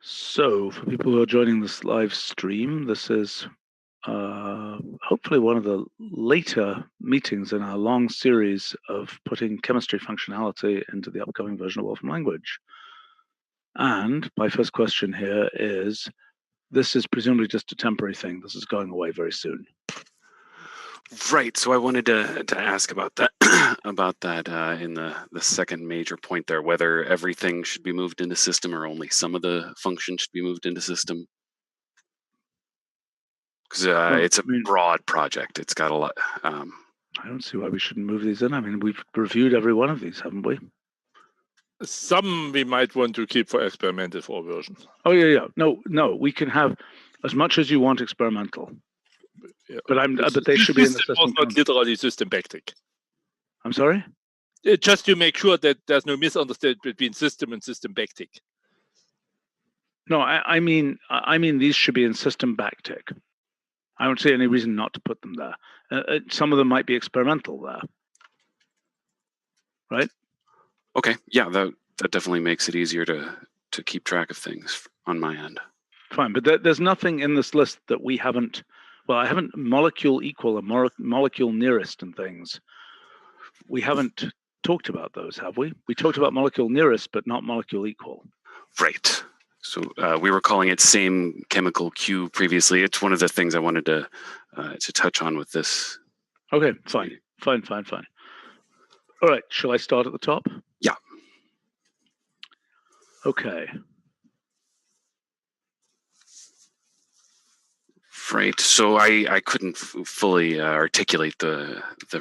So, for people who are joining this live stream, this is hopefully one of the later meetings in our long series of putting chemistry functionality into the upcoming version of Wolfram Language. And my first question here is, this is presumably just a temporary thing. This is going away very soon. Right. So I wanted to ask about that in the second major point there, whether everything should be moved into system or only some of the functions should be moved into system. Because it's a broad project. It's got a lot. I don't see why we shouldn't move these in. I mean, we've reviewed every one of these, haven't we? Some we might want to keep for experimental for version. Oh yeah. No. We can have as much as you want experimental. Yeah. But they should be in the system. Was not literally system backtick. I'm sorry? Just to make sure that there's no misunderstanding between system and system backtick. No, I mean these should be in system backtick. I don't see any reason not to put them there. Some of them might be experimental there, right? Okay, yeah, that definitely makes it easier to keep track of things on my end. Fine, but there's nothing in this list that we haven't. Well, I haven't molecule equal and molecule nearest and things. We haven't talked about those, have we? We talked about molecule nearest, but not molecule equal. Right. So we were calling it same chemical Q previously. It's one of the things I wanted to touch on with this. Okay, fine. All right, shall I start at the top? Yeah. Okay. Right. So I couldn't fully articulate the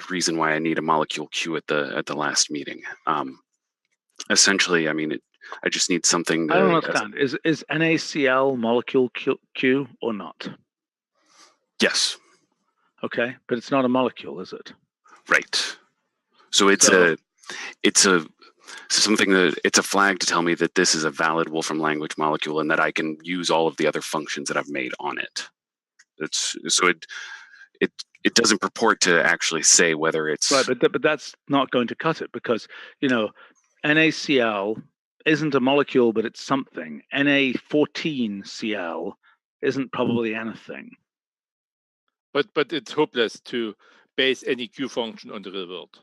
reason why I need a molecule Q at the last meeting. Essentially, I mean, I just need something. I don't understand. Is NaCl molecule Q or not? Yes. Okay, but it's not a molecule, is it? Right. So it's something that it's a flag to tell me that this is a valid Wolfram language molecule and that I can use all of the other functions that I've made on it. It doesn't purport to actually say whether it's right, but that's not going to cut it because NaCl isn't a molecule, but it's something. Na14Cl isn't probably anything. But it's hopeless to base any Q function on the real world.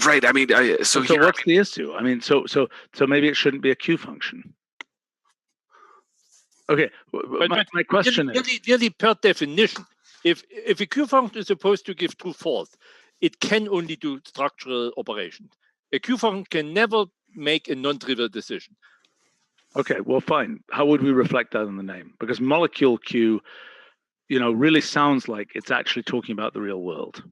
Right. I mean, so what's the issue? I mean, so maybe it shouldn't be a Q function. Okay, but my question is really per definition, if a Q function is supposed to give true false, it can only do structural operations. A Q function can never make a non-trivial decision. Okay, well, fine. How would we reflect that in the name? Because molecule Q, really sounds like it's actually talking about the real world.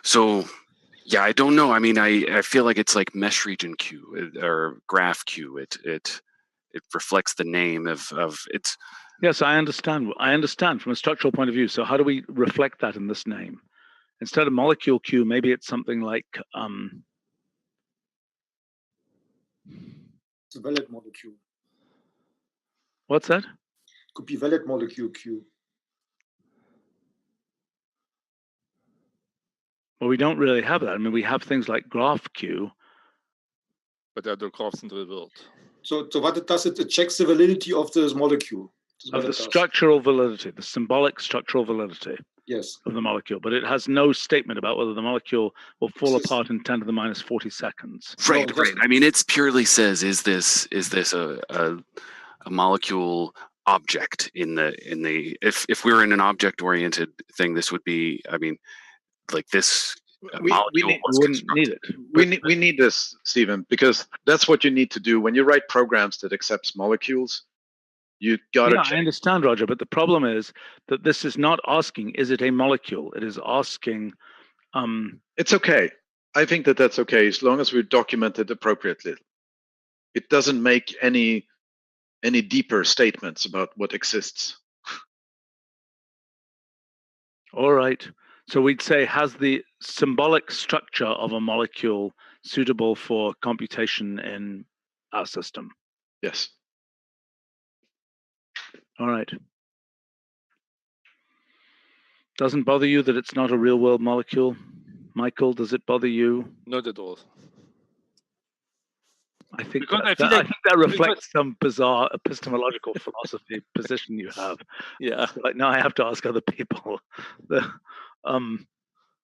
So, yeah, I don't know. I mean, I feel like it's like mesh region Q or graph Q. It reflects the name of it's. Yes, I understand. I understand from a structural point of view. So how do we reflect that in this name? Instead of molecule Q, maybe it's something like It's a valid molecule. What's that? Could be valid molecule Q. Well, we don't really have that. I mean, we have things like graph Q. But there are no graphs in the real world. So what it does, it checks the validity of this molecule. Of the structural validity, the symbolic structural validity. Yes. Of the molecule, but it has no statement about whether the molecule will fall apart in 10 to the minus 40 seconds. Right, right. I mean, it purely says, is this a molecule object in the if we're in an object-oriented thing, this would be, I mean, like this molecule wouldn't need it. We need this, Stephen, because that's what you need to do when you write programs that accepts molecules. You got to check. I understand, Roger, but the problem is that this is not asking, is it a molecule? It is asking. It's okay. I think that's okay as long as we document it appropriately. It doesn't make any deeper statements about what exists. All right. So we'd say, has the symbolic structure of a molecule suitable for computation in our system? Yes. All right. Doesn't bother you that it's not a real world molecule? Michael, does it bother you? Not at all. I think Because that, I feel I like- think that reflects some bizarre epistemological philosophy position you have. Yeah. Like, now I have to ask other people.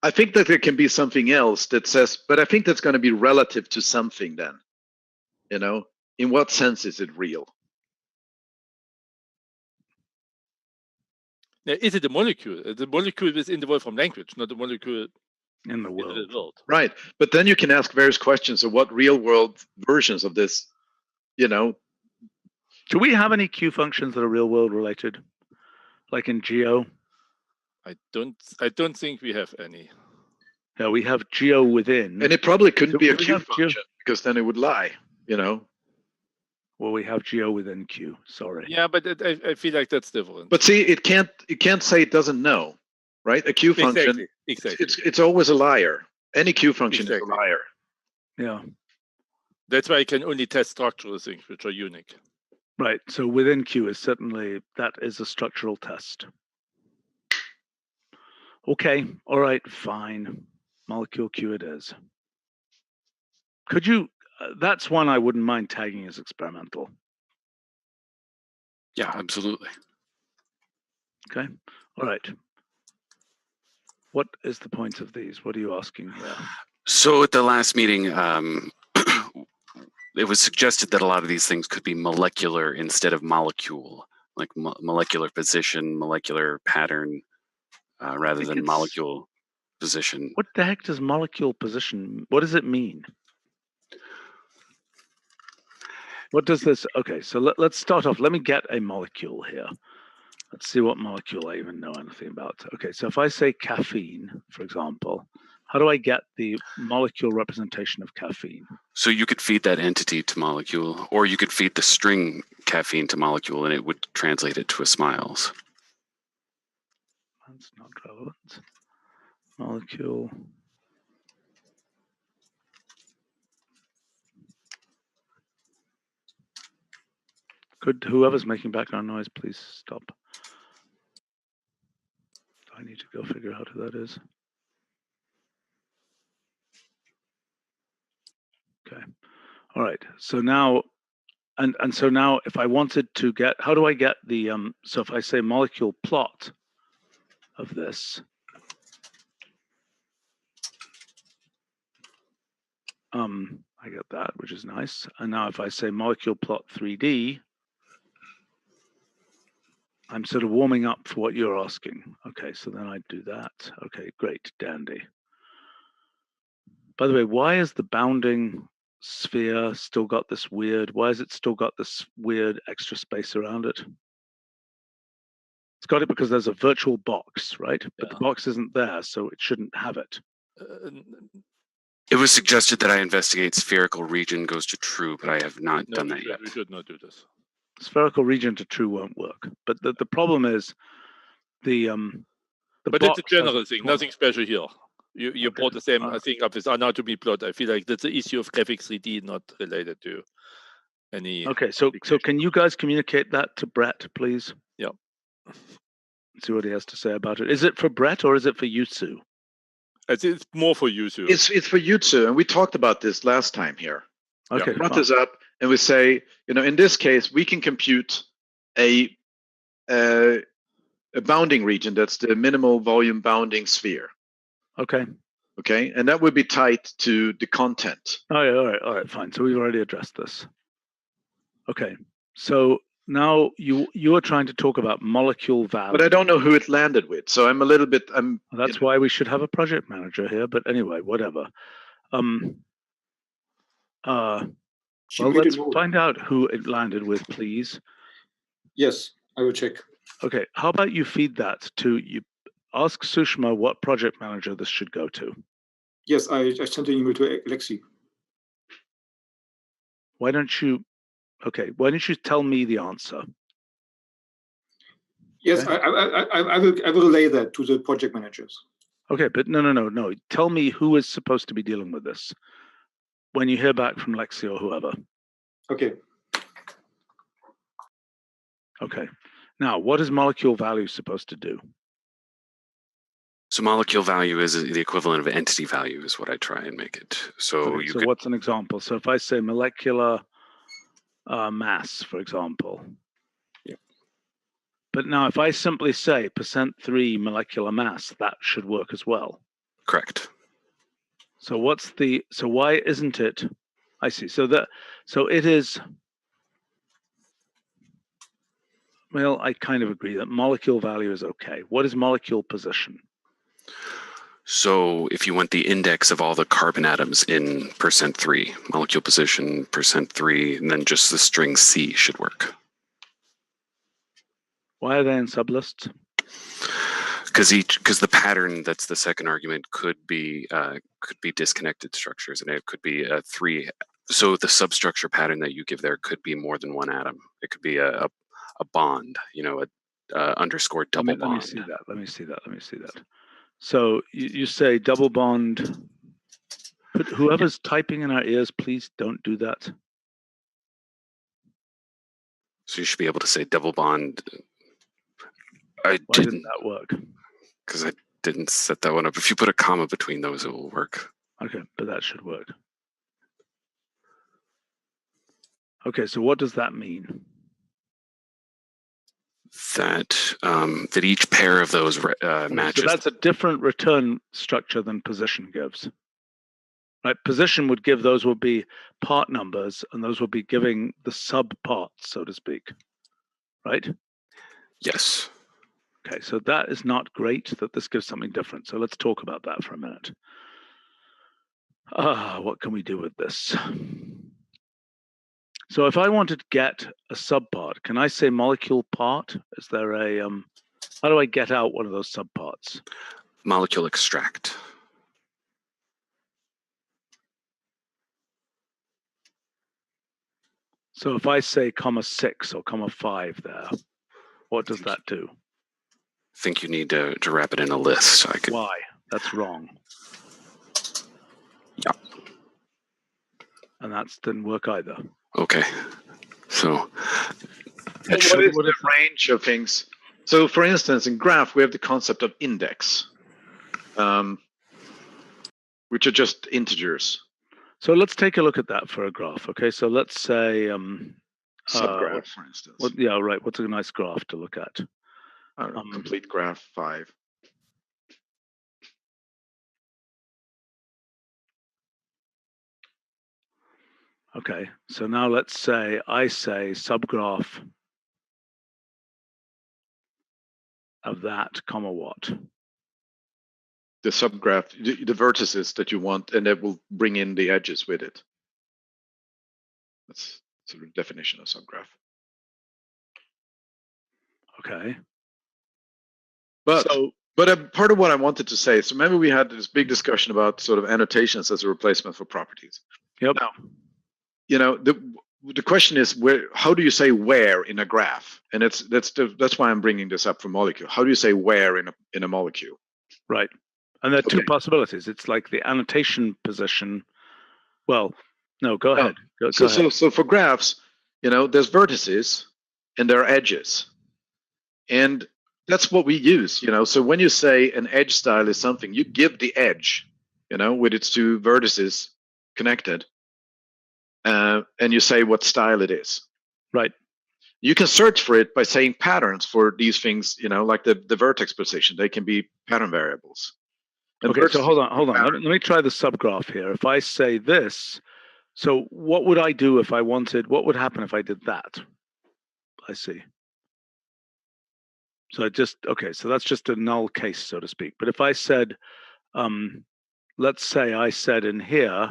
I think that there can be something else that says, but I think that's going to be relative to something then. You know, in what sense is it real? Now, is it a molecule? The molecule is in the Wolfram language, not a molecule in the in world. the world. Right. But then you can ask various questions of what real world versions of this, you know. Do we have any Q functions that are real world related? Like in Geo? I don't think we have any. Yeah, we have Geo within. And it probably couldn't be a Do we Q have Geo? function because then it would lie, you know. Well, we have Geo within Q. Sorry. Yeah, but I feel like that's different. But see, it can't say it doesn't know, right? A Q function, Exactly. it's always a liar. Any Q function is a liar. Yeah. That's why I can only test structural things which are unique. Right. So within Q is certainly, that is a structural test. Okay. All right. Fine. Molecule Q it is. Could you, that's one I wouldn't mind tagging as experimental. Yeah, absolutely. Okay. All right. What is the point of these? What are you asking here? So at the last meeting, it was suggested that a lot of these things could be molecular instead of molecule, like molecular position, molecular pattern, rather than molecule position. What the heck does molecule position, what does it mean? What does this, okay, so let's start off. Let me get a molecule here. Let's see what molecule I even know anything about. Okay, so if I say caffeine, for example, how do I get the molecule representation of caffeine? So you could feed that entity to molecule, or you could feed the string caffeine to molecule, and it would translate it to a smiles. That's not relevant. Molecule. Could whoever's making background noise, please stop. I need to go figure out who that is. Okay. All right. So now, and so now if I wanted to get, how do I get the, so if I say molecule plot of this, I get that, which is nice. And now if I say molecule plot 3D, I'm sort of warming up for what you're asking. Okay, so then I do that. Okay, great, dandy. By the way, why is the bounding sphere still got this weird, why has it still got this weird extra space around it? It's got it because there's a virtual box, right? But the box isn't there, so it shouldn't have it. It was suggested that I investigate spherical region goes to true, but I have not done that yet. We should not do this. Spherical region to true won't work. But the problem is the but box it's a general thing, nothing special here. You Okay. brought the same thing up with anatomy plot. I feel like that's the issue of graphics 3D, not related to any. Okay, so can you guys communicate that to Brett, please? Yeah. See what he has to say about it. Is it for Brett or is it for Yutsu? I think it's more for you, Sue. It's for Yutsu, and we talked about this last time here. Okay, We brought fine. this up, and we say, you know, in this case, we can compute a bounding region that's the minimal volume bounding sphere. Okay. Okay, and that would be tied to the content. Oh, yeah, all right, fine. So we've already addressed this. Okay, so now you are trying to talk about molecule value. But I don't know who it landed with, so I'm a little bit. That's why we should have a project manager here. But anyway, whatever. Well, let's find out who it landed with, please. Yes, I will check. Okay, how about you feed that to you? Ask Sushma what project manager this should go to. Yes, I sent an email to Alexi. Why don't you? Okay, why don't you tell me the answer? Yes, Okay. I will relay that to the project managers. Okay, but no. Tell me who is supposed to be dealing with this when you hear back from Lexi or whoever. Okay. Okay. Now, what is molecule value supposed to do? So molecule value is the equivalent of entity value is what I try and make it. So Okay, you so could, what's an example? So if I say molecular mass, for example. Yep. But now if I simply say %3 molecular mass, that should work as well. correct. So why isn't it? I see. So it is. Well, I kind of agree that molecule value is okay. What is molecule position? So if you want the index of all the carbon atoms in %3, molecule position %3, and then just the string C should work. Why are they in sublists? Because the pattern, that's the second argument, could be disconnected structures, and it could be a 3. So the substructure pattern that you give there could be more than one atom. It could be a bond, a underscore double bond. Let me see that. So you say double bond. But whoever's typing in our ears, please don't do that. So you should be able to say double bond. Why didn't that work? Because I didn't set that one up. If you put a comma between those, it will work. Okay, but that should work. Okay, so what does that mean? That each pair of those matches. So that's a different return structure than position gives. Right, position would give, those would be part numbers, and those would be giving the sub parts, so to speak. Right? Yes. Okay, so that is not great that this gives something different. So let's talk about that for a minute. What can we do with this? So if I wanted to get a subpart, can I say molecule part? Is there a, how do I get out one of those subparts? Molecule extract. So if I say (6) or (5) there, what does that do? I think you need to wrap it in a list. Why? That's wrong. Yeah. And that didn't work either. Okay. So what is the range of things? So for instance, in graph, we have the concept of index, which are just integers. So let's take a look at that for a graph. Okay, so let's say Subgraph, for instance. Yeah, right. What's a nice graph to look at? I don't know, complete graph 5. Okay, so now let's say I say subgraph of that, comma what? The subgraph, the vertices that you want, and that will bring in the edges with it. That's sort of definition of subgraph. Okay. But part of what I wanted to say, so remember we had this big discussion about sort of annotations as a replacement for properties. Yep. Now, the question is how do you say where in a graph? And that's why I'm bringing this up for molecule. How do you say where in a molecule? Right. And there are two possibilities. It's like the annotation position. Well, no, go ahead. Go ahead. So for graphs, there's vertices and there are edges. And that's what we use, So when you say an edge style is something, you give the edge, with its two vertices connected. And you say what style it is. Right. You can search for it by saying patterns for these things, like the vertex position. They can be pattern variables. And okay, so hold on. Let me try the subgraph here. If I say this, so what would I do if I wanted, what would happen if I did that? I see. So so that's just a null case, so to speak. But if I said, let's say I said in here,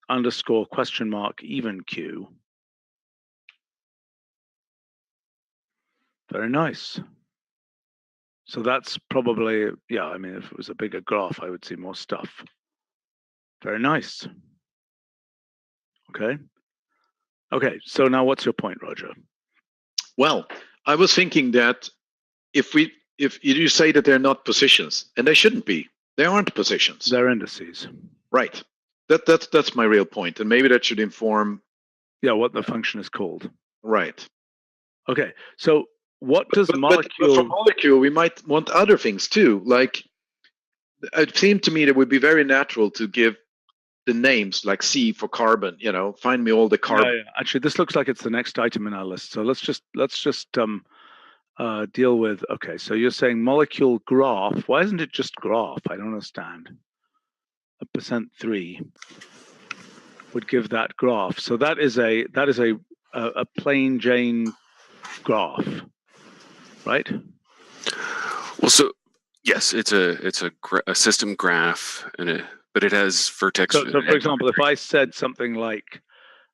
_ question mark even Q. Very nice. So that's probably, yeah, I mean, if it was a bigger graph, I would see more stuff. Very nice. Okay. Okay, so now what's your point, Roger? Well, I was thinking that if you say that they're not positions, and they shouldn't be, they aren't positions. They're indices. Right. That's my real point, and maybe that should inform. Yeah, what the function is called. Right. Okay, so what does But for molecule? molecule, we might want other things too. Like, it seemed to me that it would be very natural to give the names, like C for carbon. You know, find me all the carbon. Yeah. Actually, this looks like it's the next item in our list. So let's just deal with. Okay, so you're saying molecule graph. Why isn't it just graph? I don't understand. A %3 would give that graph. So that is a plain Jane graph, right? Well, so yes, it's a system graph, but it has vertex. So for example, if I said something like,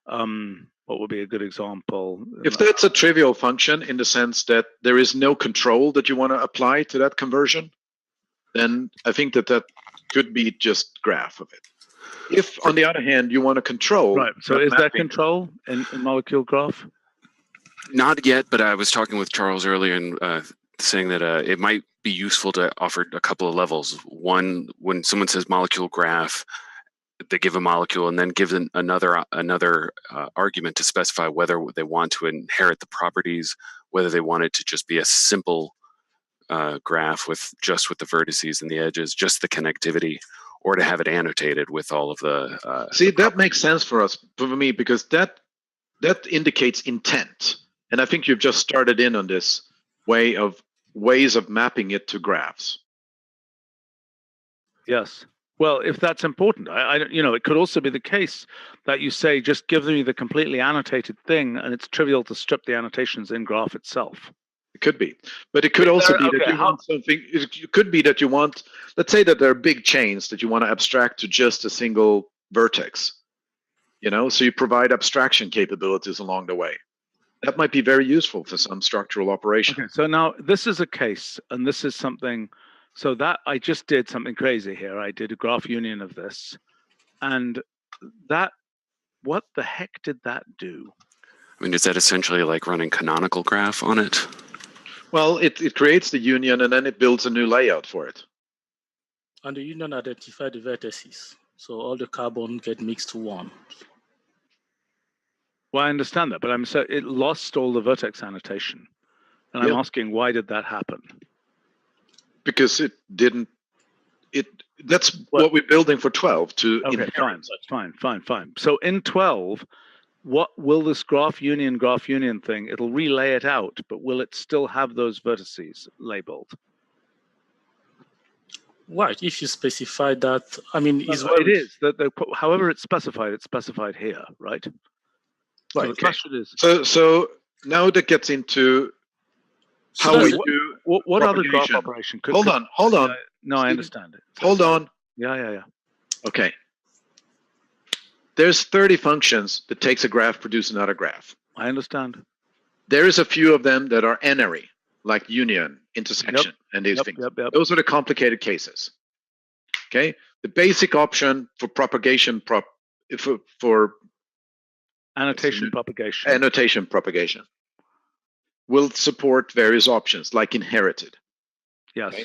what would be a good example? If that's a trivial function in the sense that there is no control that you want to apply to that conversion, then I think that could be just graph of it. If, on the other hand, you want to control, right? So is there control in molecule graph? Not yet, but I was talking with Charles earlier and saying that it might be useful to offer a couple of levels. One, when someone says molecule graph, they give a molecule and then give another argument to specify whether they want to inherit the properties, whether they want it to just be a simple graph with the vertices and the edges, just the connectivity, or to have it annotated with all of the. See, that makes sense for me, because that indicates intent, and I think you've just started in on this ways of mapping it to graphs. Yes. Well, if that's important, it could also be the case that you say, just give me the completely annotated thing, and it's trivial to strip the annotations in graph itself. It could be, but it could also be that you want something. It could be that you want, let's say that there are big chains that you want to abstract to just a single vertex. So you provide abstraction capabilities along the way. That might be very useful for some structural operation. Okay, so now this is a case, and this is something. So that I just did something crazy here. I did a graph union of this, and what the heck did that do? I mean, is that essentially like running canonical graph on it? Well, it creates the union, and then it builds a new layout for it. And the union identifies the vertices, so all the carbon get mixed to one. Well, I understand that, but it lost all the vertex annotation, and I'm asking, why did that happen? Because it didn't. That's what we're building for 12 to inherit. Fine. So in 12, what will this graph union thing? It'll relay it out, but will it still have those vertices labeled? Right. If you specify that, I mean, it is that however it's specified here, right? Right. Okay. The question is. So now that gets into how we do. What other graph operation? Hold on. No, I understand it. Hold on. Yeah. Okay. There's 30 functions that takes a graph, produce another graph. I understand. There is a few of them that are n-ary, like union, intersection, and these things. Yep. Those are the complicated cases. Okay. The basic option for propagation for annotation propagation will support various options like inherited. Yes. Okay?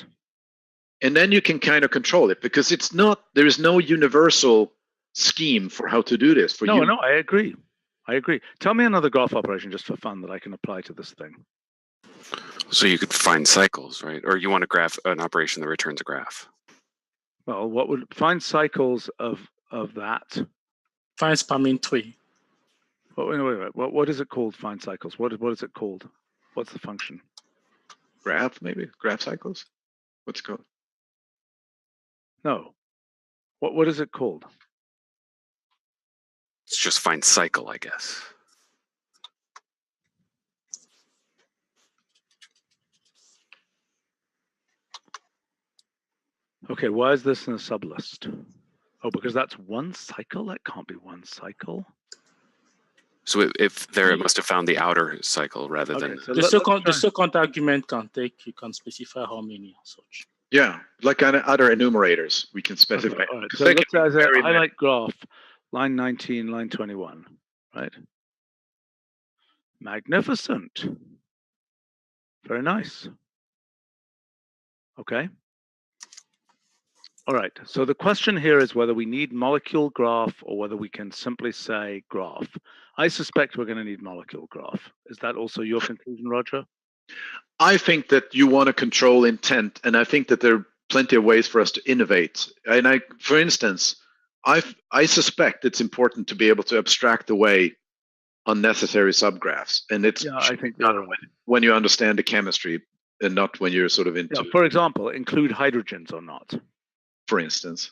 And then you can kind of control it, because there is no universal scheme for how to do this. No, I agree. Tell me another graph operation just for fun that I can apply to this thing. So you could find cycles, right? Or you want an operation that returns a graph. Well, what would find cycles of that? Find spanning tree. Wait. What is it called? Find cycles. What is it called? What's the function? Graph, maybe? Graph cycles? What's it called? No. What is it called? It's just find cycle, I guess. Okay, why is this in a sublist? Oh, because that's one cycle? That can't be one cycle. So if there, it must have found the outer cycle rather than... So the second argument you can specify how many and such. Yeah, like on other enumerators, we can specify. Okay, right. So let's highlight graph, line 19, line 21, right? Magnificent. Very nice. Okay. All right, so the question here is whether we need molecule graph or whether we can simply say graph. I suspect we're going to need molecule graph. Is that also your conclusion, Roger? I think that you want to control intent, and I think that there are plenty of ways for us to innovate. And for instance, I suspect it's important to be able to abstract away unnecessary subgraphs, and it's I think done when you understand the chemistry and not when you're sort of into. For example, include hydrogens or not. For instance.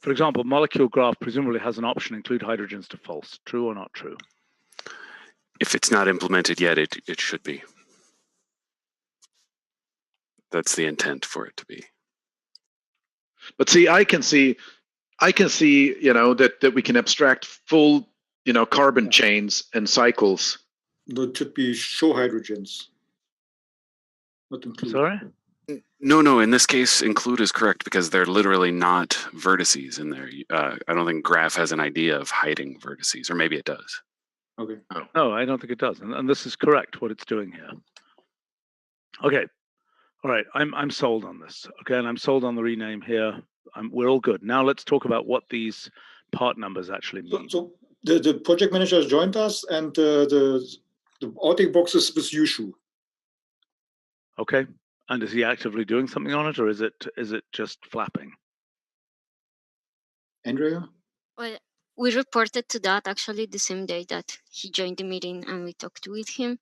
For example, molecule graph presumably has an option include hydrogens to false. True or not true? If it's not implemented yet, it should be. That's the intent for it to be. But see, I can see, that we can abstract full, carbon chains and cycles. That should be show hydrogens, not include. Sorry? No. In this case, include is correct because they're literally not vertices in there. I don't think graph has an idea of hiding vertices, or maybe it does. Okay. Oh. No, I don't think it does, and this is correct what it's doing here. Okay. All right, I'm sold on this. Okay, and I'm sold on the rename here. We're all good. Now let's talk about what these part numbers actually mean. So the project manager has joined us, and the outing box is with Yushu. Okay, and is he actively doing something on it, or is it just flapping? Andrea? Well, we reported to that actually the same day that he joined the meeting, and we talked with him.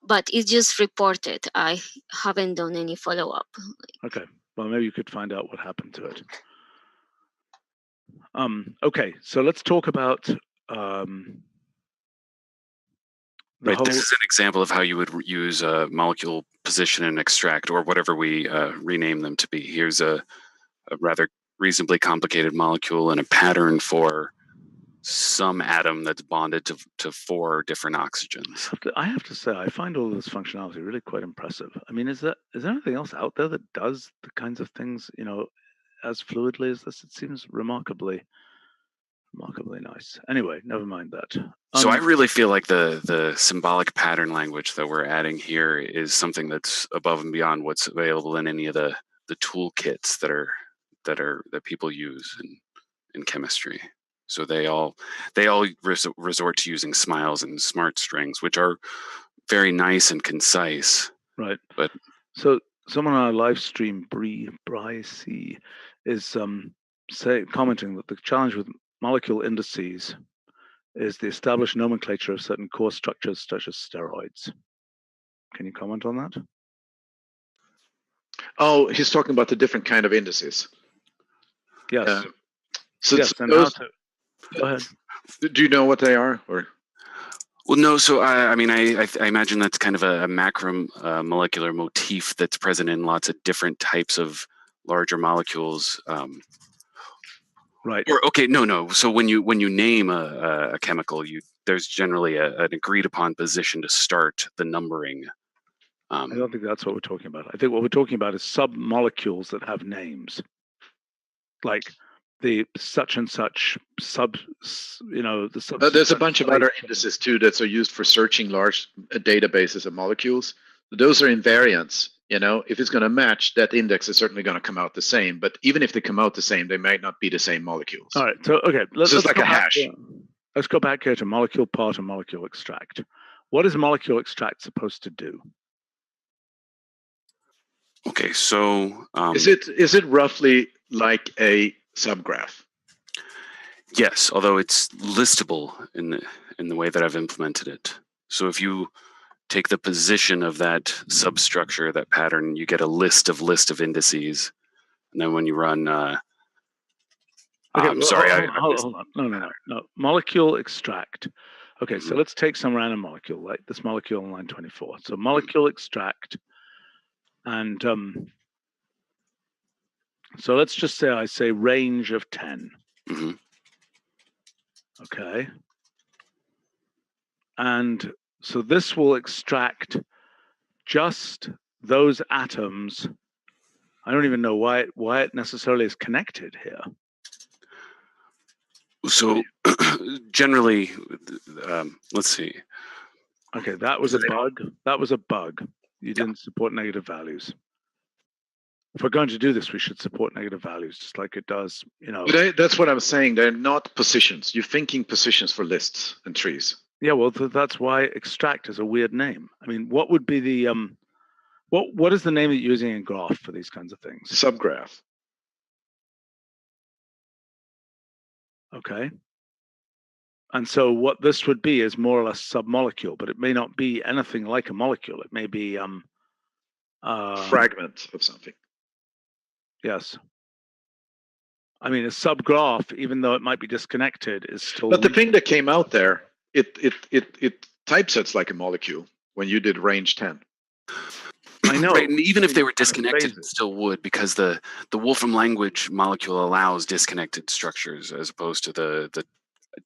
But it's just reported. I haven't done any follow-up. Okay, well, maybe you could find out what happened to it. Okay, so let's talk about Right, this is an example of how you would use a molecule position and extract, or whatever we rename them to be. Here's a rather reasonably complicated molecule and a pattern for some atom that's bonded to 4 different oxygens. I have to say, I find all of this functionality really quite impressive. I mean, is there anything else out there that does the kinds of things, as fluidly as this? It seems remarkably nice. Anyway, never mind that. So I really feel like the symbolic pattern language that we're adding here is something that's above and beyond what's available in any of the toolkits that people use in chemistry. So they all resort to using smiles and smart strings, which are very nice and concise. Right. But so someone on our live stream, Bri C, is commenting that the challenge with molecule indices is the established nomenclature of certain core structures such as steroids. Can you comment on that? Oh, he's talking about the different kind of indices. Yes. So yes, and those, go ahead. Do you know what they are, or? Well, no. So I mean, I imagine that's kind of a macro molecular motif that's present in lots of different types of larger molecules. Right. Or okay, no. So when you name a chemical, there's generally an agreed upon position to start the numbering. I don't think that's what we're talking about. I think what we're talking about is sub-molecules that have names, like the such and such sub. The sub. There's a bunch of other indices too that are used for searching large databases of molecules. Those are invariants. If it's going to match, that index is certainly going to come out the same. But even if they come out the same, they might not be the same molecules. All right. So okay, let's like a hash. Let's go back here to molecule part and molecule extract. What is molecule extract supposed to do? Okay, so is it roughly like a subgraph? Yes, although it's listable in the way that I've implemented it. So if you take the position of that substructure, that pattern, you get a list of indices, and then when you run, okay, sorry, hold on. No, molecule extract. Okay, so let's take some random molecule, like this molecule on line 24. So molecule extract, and so let's just say I say range of 10. Mm-hmm. Okay, and so this will extract just those atoms. I don't even know why it necessarily is connected here. So generally, let's see. Okay, that was a bug. That was a bug. You didn't support negative values. If we're going to do this, we should support negative values, just like it does, But that's what I'm saying. They're not positions. You're thinking positions for lists and trees. Yeah, well, that's why extract is a weird name. I mean, what would be the what is the name that you're using in graph for these kinds of things? Subgraph. Okay. And so what this would be is more or less submolecule, but it may not be anything like a molecule. It may be Fragment of something. yes. I mean, a subgraph, even though it might be disconnected, is still. But the thing that came out there, it typesets like a molecule when you did range 10. I know. Right, and even if they were Kind of disconnected, it phases. still would, because the Wolfram Language molecule allows disconnected structures as opposed to the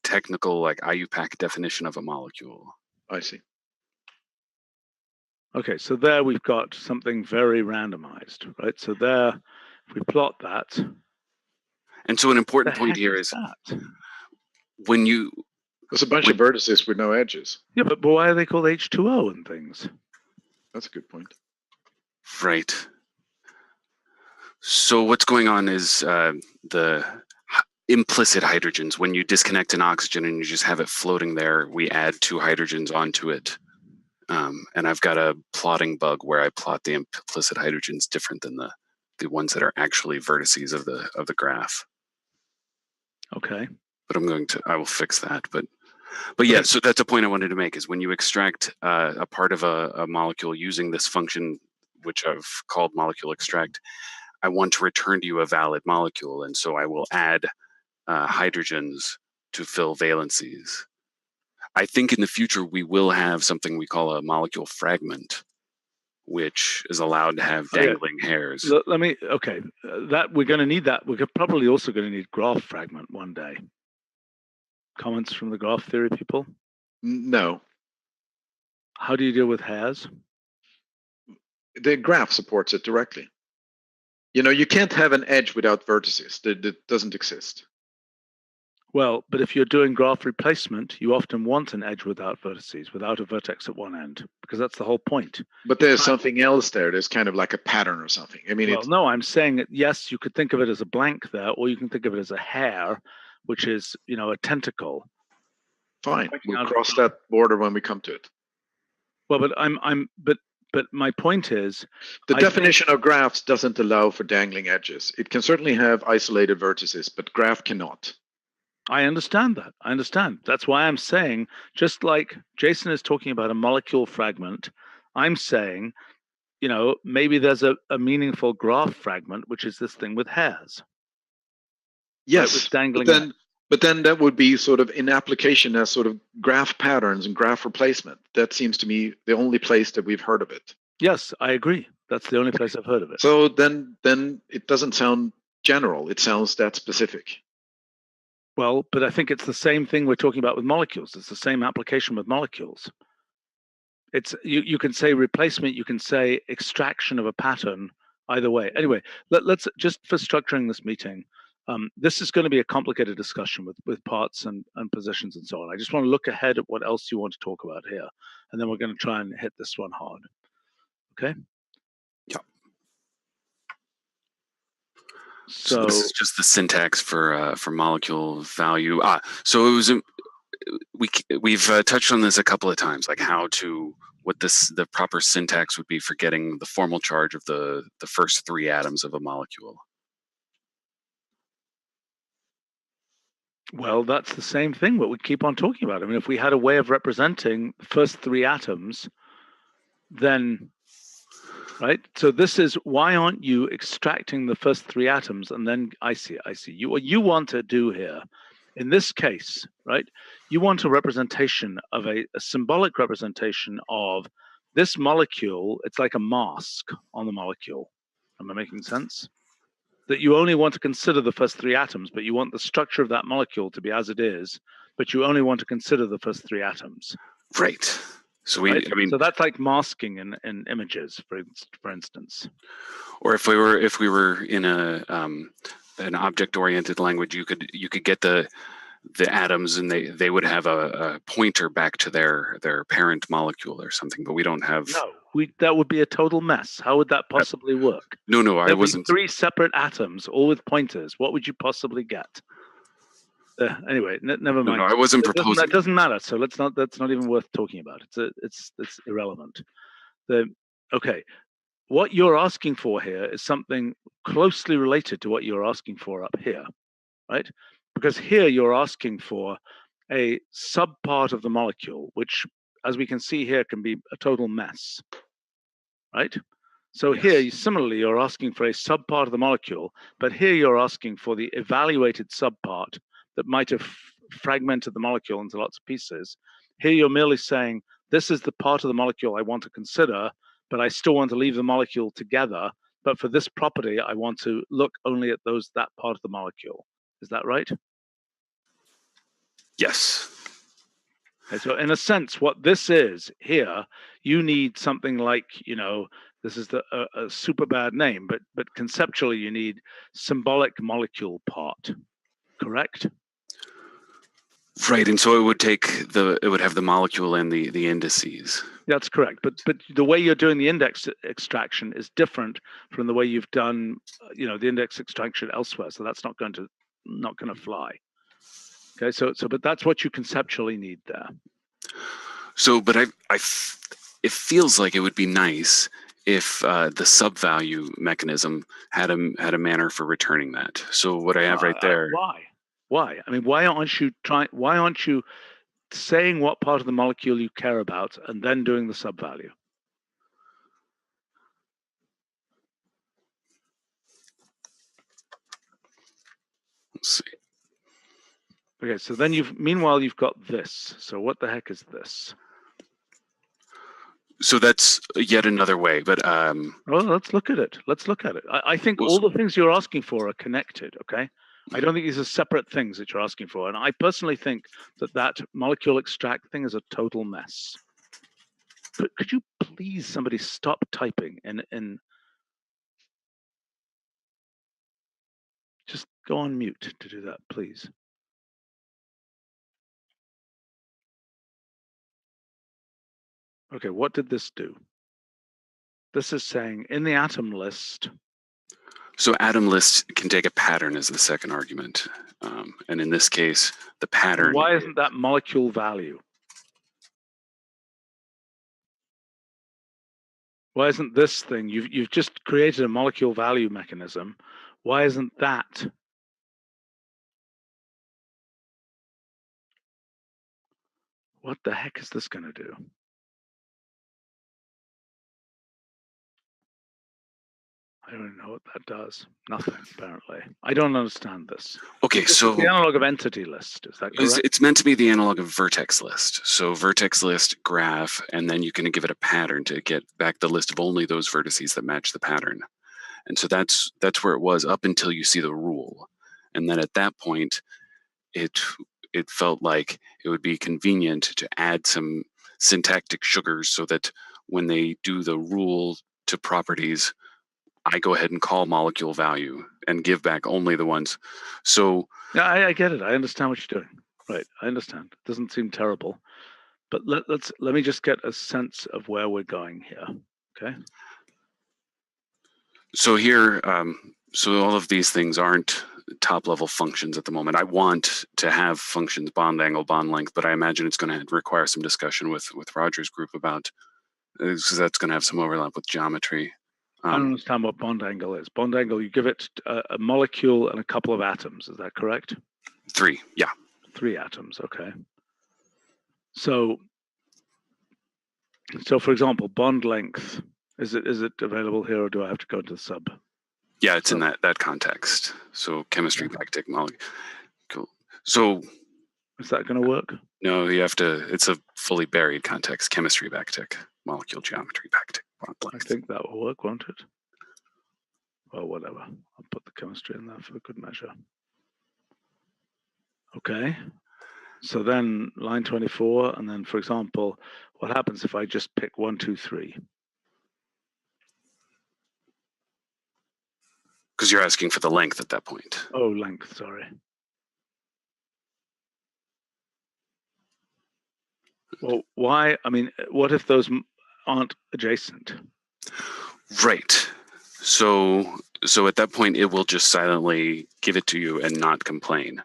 technical, like IUPAC definition of a molecule. I see. Okay, so there we've got something very randomized, right? So there, if we plot that. And so an important The point heck here is is that? when you There's a bunch of vertices with no edges. Yeah, but why are they called H2O and things? That's a good point. right. So what's going on is the implicit hydrogens. When you disconnect an oxygen and you just have it floating there, we add 2 hydrogens onto it. And I've got a plotting bug where I plot the implicit hydrogens different than the ones that are actually vertices of the graph. Okay. But I will fix that. But yeah, so that's a point I wanted to make, is when you extract a part of a molecule using this function, which I've called molecule extract, I want to return to you a valid molecule. And so I will add hydrogens to fill valencies. I think in the future we will have something we call a molecule fragment, which is allowed to have dangling hairs. Let me, okay, that we're going to need that. We're probably also going to need graph fragment one day. Comments from the graph theory people? No. How do you deal with hairs? The graph supports it directly. You know, you can't have an edge without vertices. That doesn't exist. Well, but if you're doing graph replacement, you often want an edge without vertices, without a vertex at one end, because that's the whole point. But there's something else there. There's kind of like a pattern or something. I mean, well, no, I'm saying that, yes, you could think of it as a blank there, or you can think of it as a hair, which is, you know, a tentacle. Fine. We'll cross that border when we come to it. Well, but my point is, the definition of graphs doesn't allow for dangling edges. It can certainly have isolated vertices, but graph cannot. I understand that. I understand. That's why I'm saying, just like Jason is talking about a molecule fragment, I'm saying, you know, maybe there's a meaningful graph fragment, which is this thing with hairs. Yes, right, with dangling but then that would be sort of in application as sort of graph patterns and graph replacement. That seems to me the only place that we've heard of it. Yes, I agree. That's the only place I've heard of it. So then it doesn't sound general. It sounds that specific. Well, but I think it's the same thing we're talking about with molecules. It's the same application with molecules. It's you can say replacement, you can say extraction of a pattern, either way. Anyway, let's just for structuring this meeting, this is going to be a complicated discussion with parts and positions and so on. I just want to look ahead at what else you want to talk about here, and then we're going to try and hit this one hard. Okay? Yeah. So this is just the syntax for molecule value. So it was we've touched on this a couple of times, like what the proper syntax would be for getting the formal charge of the first 3 atoms of a molecule. Well, that's the same thing, what we keep on talking about. I mean, if we had a way of representing the first 3 atoms, then, right? So this is, why aren't you extracting the first 3 atoms? And then I see. What you want to do here, in this case, right? You want a representation of a symbolic representation of this molecule. It's like a mask on the molecule. Am I making sense? That you only want to consider the first 3 atoms, but you want the structure of that molecule to be as it is, but you only want to consider the first 3 atoms. Right. So right? So that's like masking in images, for instance. Or if we were in an object-oriented language, you could get the atoms, and they would have a pointer back to their parent molecule or something, but we don't have. No, that would be a total mess. How would that possibly work? No, I wasn't. 3 separate atoms, all with pointers. What would you possibly get? Anyway, never mind. No, I wasn't That proposing. doesn't matter. So let's not. That's not even worth talking about. It's irrelevant. Okay. What you're asking for here is something closely related to what you're asking for up here, right? Because here you're asking for a subpart of the molecule, which, as we can see here, can be a total mess, right? So here, similarly, you're asking for a subpart of the molecule, but here you're asking for the evaluated subpart that might have fragmented the molecule into lots of pieces. Here you're merely saying, this is the part of the molecule I want to consider, but I still want to leave the molecule together. But for this property, I want to look only at that part of the molecule. Is that right? Yes. Okay, so in a sense, what this is here, you need something like, this is a super bad name, but conceptually you need symbolic molecule part, correct? Right, and so it would have the molecule and the indices. That's correct, but the way you're doing the index extraction is different from the way you've done, the index extraction elsewhere. So that's not going to fly. Okay, so but that's what you conceptually need there. So, but it feels like it would be nice if the subvalue mechanism had a manner for returning that. So what I have right there. Why? I mean, why aren't you saying what part of the molecule you care about and then doing the subvalue? Let's see. Okay, so then meanwhile you've got this. So what the heck is this? So that's yet another way, but well, let's look at it. I think all the things you're asking for are connected, okay? I don't think these are separate things that you're asking for. And I personally think that molecule extract thing is a total mess. But could you please, somebody, stop typing and just go on mute to do that, please. Okay, what did this do? This is saying in the atom list. So atom list can take a pattern as the second argument. And in this case, the pattern. Why isn't that molecule value? Why isn't this thing? You've just created a molecule value mechanism. Why isn't that? What the heck is this going to do? I don't know what that does. Nothing, apparently. I don't understand this. Okay, so the analog of entity list, is that correct? It's meant to be the analog of vertex list. So vertex list, graph, and then you can give it a pattern to get back the list of only those vertices that match the pattern. And so that's where it was up until you see the rule. And then at that point, it felt like it would be convenient to add some syntactic sugars so that when they do the rule to properties, I go ahead and call molecule value and give back only the ones. So yeah, I get it. I understand what you're doing. Right, I understand. It doesn't seem terrible, but let me just get a sense of where we're going here. Okay. So here, so all of these things aren't top level functions at the moment. I want to have functions bond angle, bond length, but I imagine it's going to require some discussion with Roger's group about, because that's going to have some overlap with geometry. I don't understand what bond angle is. Bond angle, you give it a molecule and a couple of atoms. Is that correct? 3, yeah. 3 atoms, okay. So for example, bond length, is it available here, or do I have to go to the sub? Yeah, it's in that context. So chemistry backtick molecule. Cool. So is that going to work? No, you have to. It's a fully buried context. Chemistry backtick, molecule geometry backtick. I think that will work, won't it? Well, whatever. I'll put the chemistry in there for good measure. Okay. So then line 24, and then, for example, what happens if I just pick 1, 2, 3? Because you're asking for the length at that point. Oh, length, sorry. Well, why? I mean, what if those aren't adjacent? Right. So at that point, it will just silently give it to you and not complain.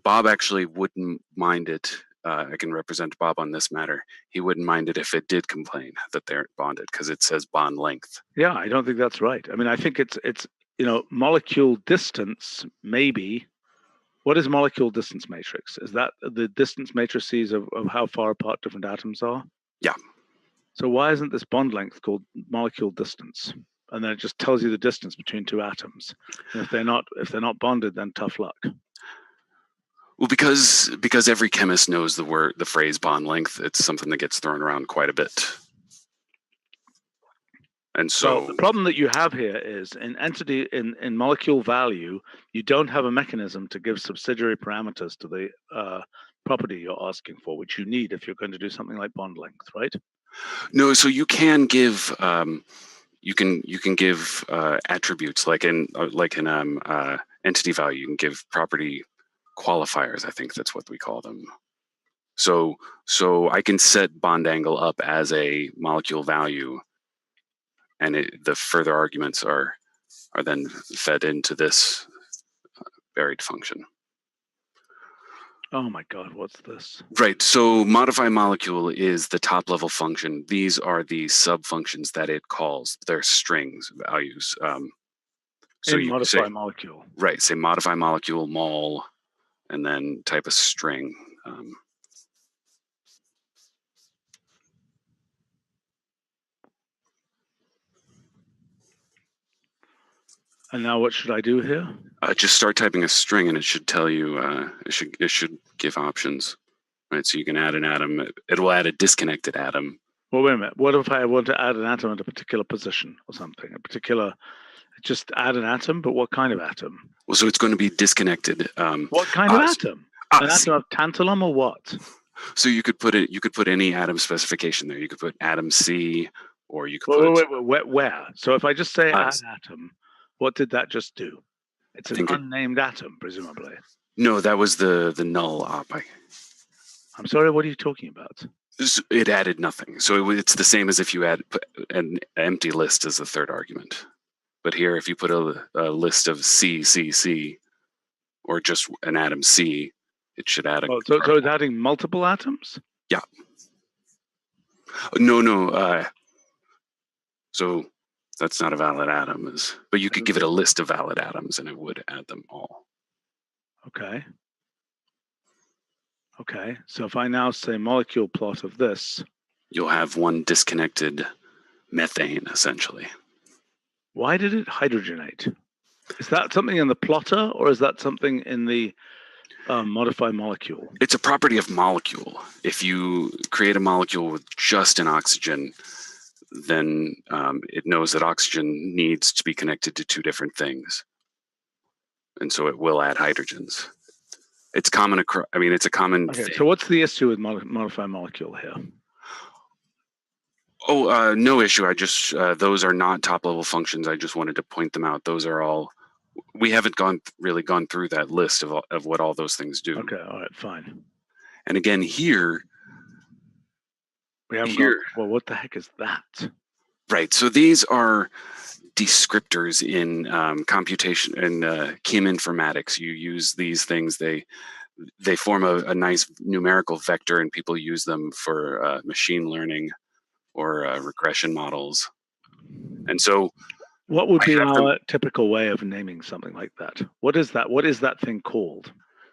Bob actually wouldn't mind it. I can represent Bob on this matter. He wouldn't mind it if it did complain that they aren't bonded because it says bond length. Yeah, I don't think that's right. I mean, I think it's molecule distance maybe. What is molecule distance matrix? Is that the distance matrices of how far apart different atoms are? Yeah. So why isn't this bond length called molecule distance? And then it just tells you the distance between two atoms. And if they're not bonded, then tough luck. Well, because every chemist knows the phrase bond length, it's something that gets thrown around quite a bit. And so the problem that you have here is in molecule value, you don't have a mechanism to give subsidiary parameters to the property you're asking for, which you need if you're going to do something like bond length, right? No, so you can give you can give attributes like in entity value. You can give property qualifiers. I think that's what we call them. So I can set bond angle up as a molecule value, and the further arguments are then fed into this buried function. Oh my God, what's this? Right, so modify molecule is the top level function. These are the sub functions that it calls. They're strings, values. So you modify say, molecule. Right, say modify molecule, mol, and then type a string. And now what should I do here? Just start typing a string, and it should tell you. It should give options, right? So you can add an atom. It will add a disconnected atom. Well, wait a minute. What if I want to add an atom at a particular position or something? Just add an atom, but what kind of atom? Well, so it's going to be disconnected. What kind of atom? An atom of tantalum or what? So you could put it. You could put any atom specification there. You could put atom C, or you could wait, where? So if I just say add atom, what did that just do? It's an unnamed atom, presumably. No, that was the null op. I'm sorry, what are you talking about? It added nothing. So it's the same as if you put an empty list as the third argument. But here, if you put a list of C, C, C, or just an atom C, it should add a... so it's adding multiple atoms? Yeah. No. So that's not a valid atom, but you could give it a list of valid atoms and it would add them all. Okay. Okay, so if I now say molecule plot of this, you'll have one disconnected methane, essentially. Why did it hydrogenate? Is that something in the plotter, or is that something in the modify molecule? It's a property of molecule. If you create a molecule with just an oxygen, then it knows that oxygen needs to be connected to two different things. And so it will add hydrogens. It's common. It's a common thing. So what's the issue with modify molecule here? Oh, no issue. I just, those are not top level functions. I just wanted to point them out. Those are all, we haven't really gone through that list of what all those things do. Okay, all right, fine. And again, here. We haven't well, what the heck is that? Right, so these are descriptors in computation and chem informatics. You use these things, they form a nice numerical vector, and people use them for machine learning or regression models. And so what would be our typical way of naming something like that? What is that? What is that thing called?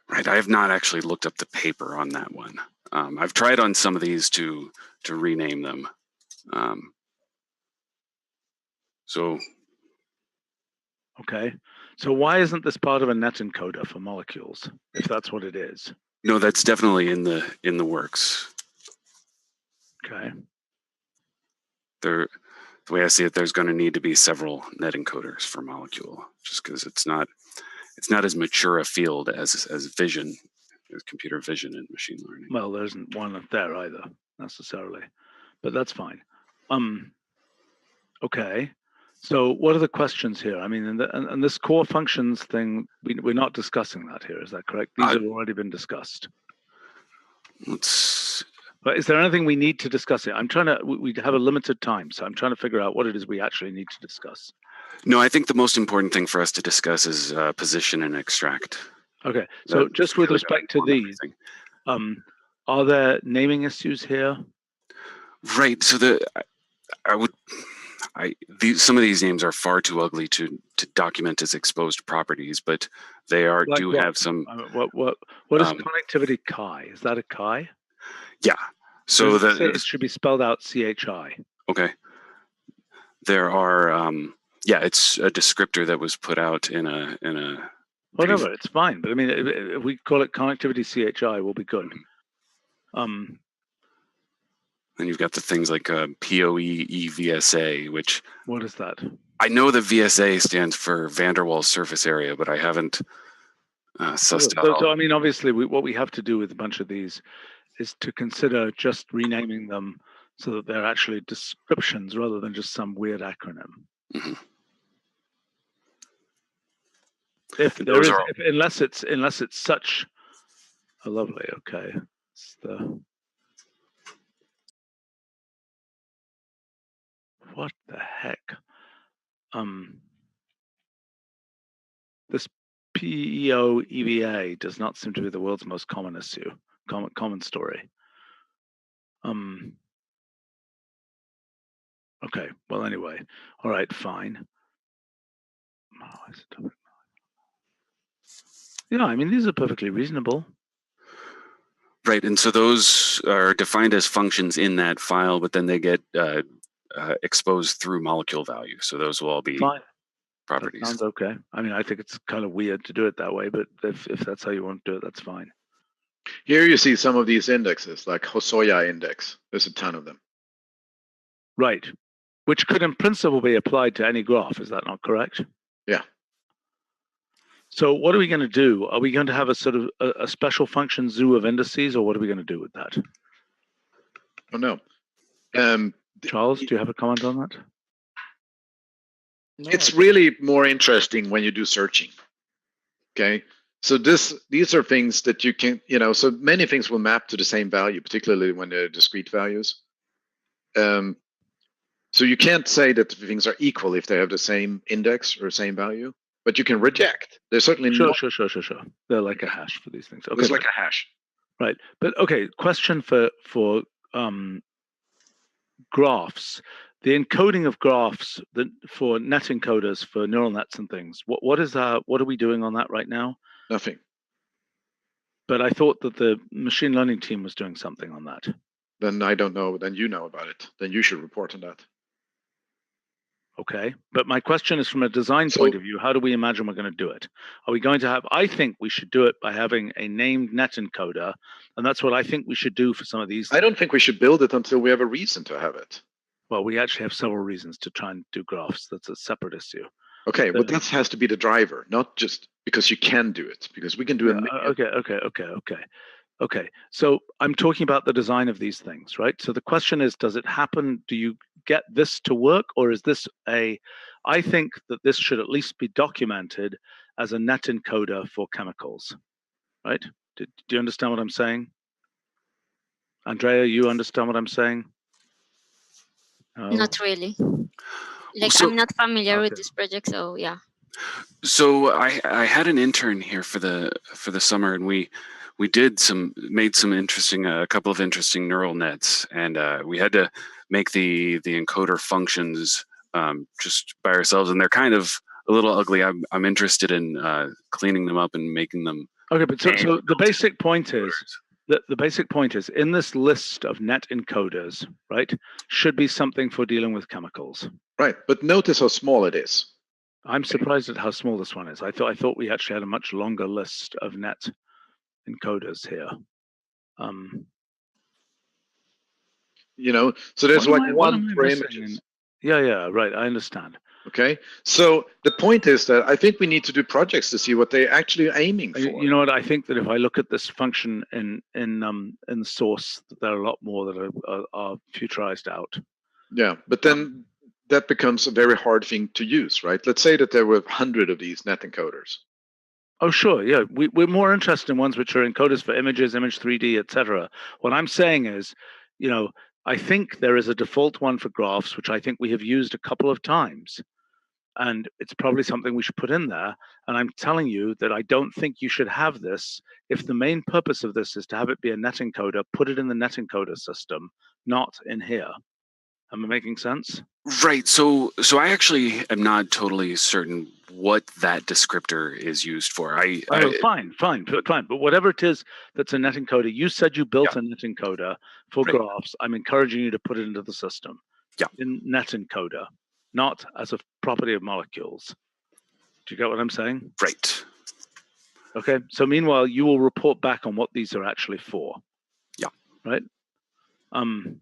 Right, I have not actually looked up the paper on that one. I've tried on some of these to rename them. Okay, so why isn't this part of a net encoder for molecules, if that's what it is? No, that's definitely in the works. Okay. The way I see it, there's going to need to be several net encoders for molecule, just because it's not as mature a field as vision, as computer vision and machine learning. Well, there isn't one up there either necessarily, but that's fine. Okay. So what are the questions here? I mean, in this core functions thing, we're not discussing that here. Is that correct? These have already been discussed. But is there anything we need to discuss here? We have a limited time, so I'm trying to figure out what it is we actually need to discuss. No, I think the most important thing for us to discuss is position and extract. Okay, so That just with really gotta respect to inform these, everything. are there naming issues here? Right. So some of these names are far too ugly to document as exposed properties, but they do what? have some. What is connectivity chi? Is that a chi? Yeah. So it should be spelled out CHI. Okay. There are it's a descriptor that was put out in a whatever. It's fine, but I mean, if we call it connectivity CHI, we'll be good. And you've got the things like POE EVSA, which what is that? I know the VSA stands for van der Waals surface area, but I haven't sussed out. So I mean, obviously, what we have to do with a bunch of these is to consider just renaming them so that they're actually descriptions rather than just some weird acronym. Mm-hmm. Unless it's such a lovely. Okay, it's what the heck? This PEO EVA does not seem to be the world's most common issue, common story. Okay, well, anyway, all right, fine. Yeah, I mean, these are perfectly reasonable. Right, and so those are defined as functions in that file, but then they get exposed through MoleculeValue. So those will all be fine. Properties. That sounds okay. I mean, I think it's kind of weird to do it that way, but if that's how you want to do it, that's fine. Here you see some of these indexes, like Hosoya index. There's a ton of them. Right, which could in principle be applied to any graph. Is that not correct? Yeah. So what are we going to do? Are we going to have a sort of a special function zoo of indices, or what are we going to do with that? Oh, no. Charles, do you have a comment on that? No, it's really more interesting when you do searching. Okay. So these are things that you can, so many things will map to the same value, particularly when they're discrete values. So you can't say that things are equal if they have the same index or same value, but you can reject. There's certainly sure. They're like a hash for these things. Okay, it's like a hash. Right, but okay. Question for graphs. The encoding of graphs for net encoders for neural nets and things. What are we doing on that right now? Nothing. But I thought that the machine learning team was doing something on that. Then I don't know. Then you know about it. Then you should report on that. Okay, but my question is from a design point of view, how do we imagine we're going to do it? Are we going to have, I think we should do it by having a named net encoder, and that's what I think we should do for some of these. I don't think we should build it until we have a reason to have it. Well, we actually have several reasons to try and do graphs. That's a separate issue. Okay, but that has to be the driver, not just because you can do it, because we can do it. Okay, so I'm talking about the design of these things, right? So the question is, does it happen? Do you get this to work, or is this I think that this should at least be documented as a net encoder for chemicals, right? Do you understand what I'm saying? Andrea, you understand what I'm saying? No. Not really. I'm not familiar with this project, so yeah. So I had an intern here for the summer, and we made some interesting a couple of interesting neural nets, and we had to make the encoder functions just by ourselves, and they're kind of a little ugly. I'm interested in cleaning them up and making them. Okay, but so the basic point is the basic point is in this list of net encoders, right, should be something for dealing with chemicals. Right, but notice how small it is. I'm surprised at how small this one is. I thought we actually had a much longer list of net encoders here. So there's like one per images. Yeah, right. I understand. Okay, so the point is that I think we need to do projects to see what they're actually aiming for. You know what? I think that if I look at this function in the source, there are a lot more that are futurized out. Yeah, but then that becomes a very hard thing to use, right? Let's say that there were 100 of these net encoders. Oh, sure. Yeah, we're more interested in ones which are encoders for images, image 3D, etc. What I'm saying is, I think there is a default one for graphs, which I think we have used a couple of times. and it's probably something we should put in there. And I'm telling you that I don't think you should have this. If the main purpose of this is to have it be a net encoder, put it in the net encoder system, not in here. Am I making sense? Right. So I actually am not totally certain what that descriptor is used for. Fine. But whatever it is that's a net encoder, you said you built a net encoder for Right. graphs. I'm encouraging you to put it into the system. Yeah. In net encoder, not as a property of molecules. Do you get what I'm saying? Right. Okay. So meanwhile, you will report back on what these are actually for. Yeah. Right. And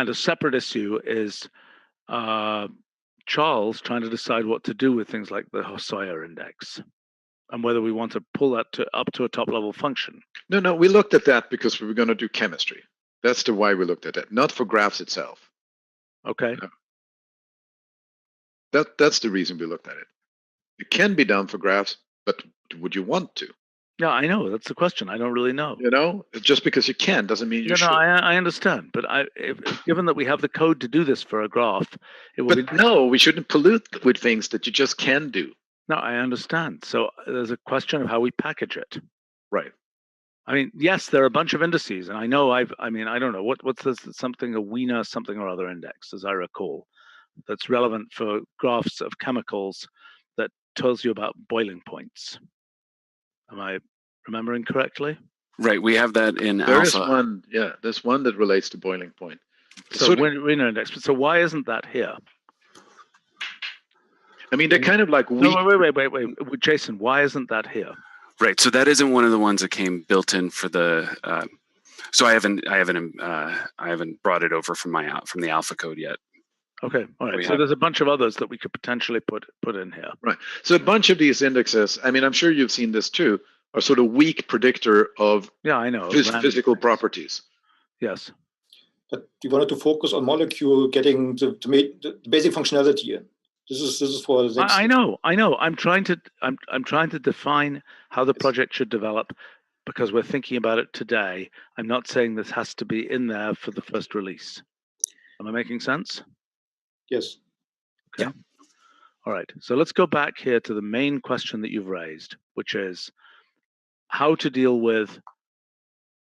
a separate issue is Charles trying to decide what to do with things like the Hosoya index and whether we want to pull that up to a top level function. No, we looked at that because we were going to do chemistry. That's the why we looked at it, not for graphs itself. Okay. That's the reason we looked at it. It can be done for graphs, but would you want to? Yeah, I know. That's the question. I don't really know. You know, just because you can doesn't mean you should. No, I understand. But given that we have the code to do this for a graph, it will But no, we shouldn't pollute with things that you just can do. No, I understand. So there's a question of how we package it. Right. I mean, yes, there are a bunch of indices, and I know I don't know what's this, something, a Wiener something or other index, as I recall, that's relevant for graphs of chemicals that tells you about boiling points. Am I remembering correctly? Right. We have that in There alpha. is one, yeah, there's one that relates to boiling point. So Wiener index. So why isn't that here? I mean, they're kind of like weak. No, wait, Jason, why isn't that here? Right. So that isn't one of the ones that came built in for the. So I haven't brought it over from the alpha code yet. Okay, all right. So there's a bunch of others that we could potentially put in here. Right. So a bunch of these indexes, I mean, I'm sure you've seen this too, are sort of weak predictor of I know physical properties. Yes. But we wanted to focus on molecule getting the basic functionality in. This is for the next. I know. I'm trying to define how the project should develop because we're thinking about it today. I'm not saying this has to be in there for the first release. Am I making sense? Yes. Okay. Yeah. All right. So let's go back here to the main question that you've raised, which is how to deal with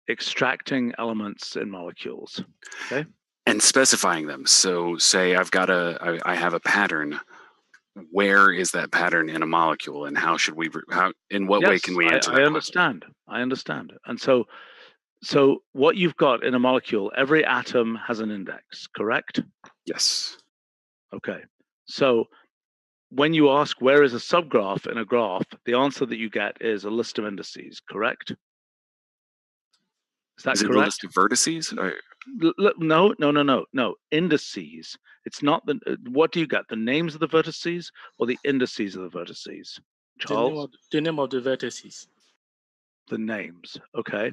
extracting elements in molecules. Okay. And specifying them. So say I have a pattern. Where is that pattern in a molecule, and how should we? In what way can we answer that? I understand. And so what you've got in a molecule, every atom has an index, correct? Yes. Okay. So when you ask where is a subgraph in a graph, the answer that you get is a list of indices, correct? Is that correct? It a list of vertices? Or? No. Indices. It's not what do you get? The names of the vertices or the indices of the vertices? Charles? The name of the vertices. The names. Okay.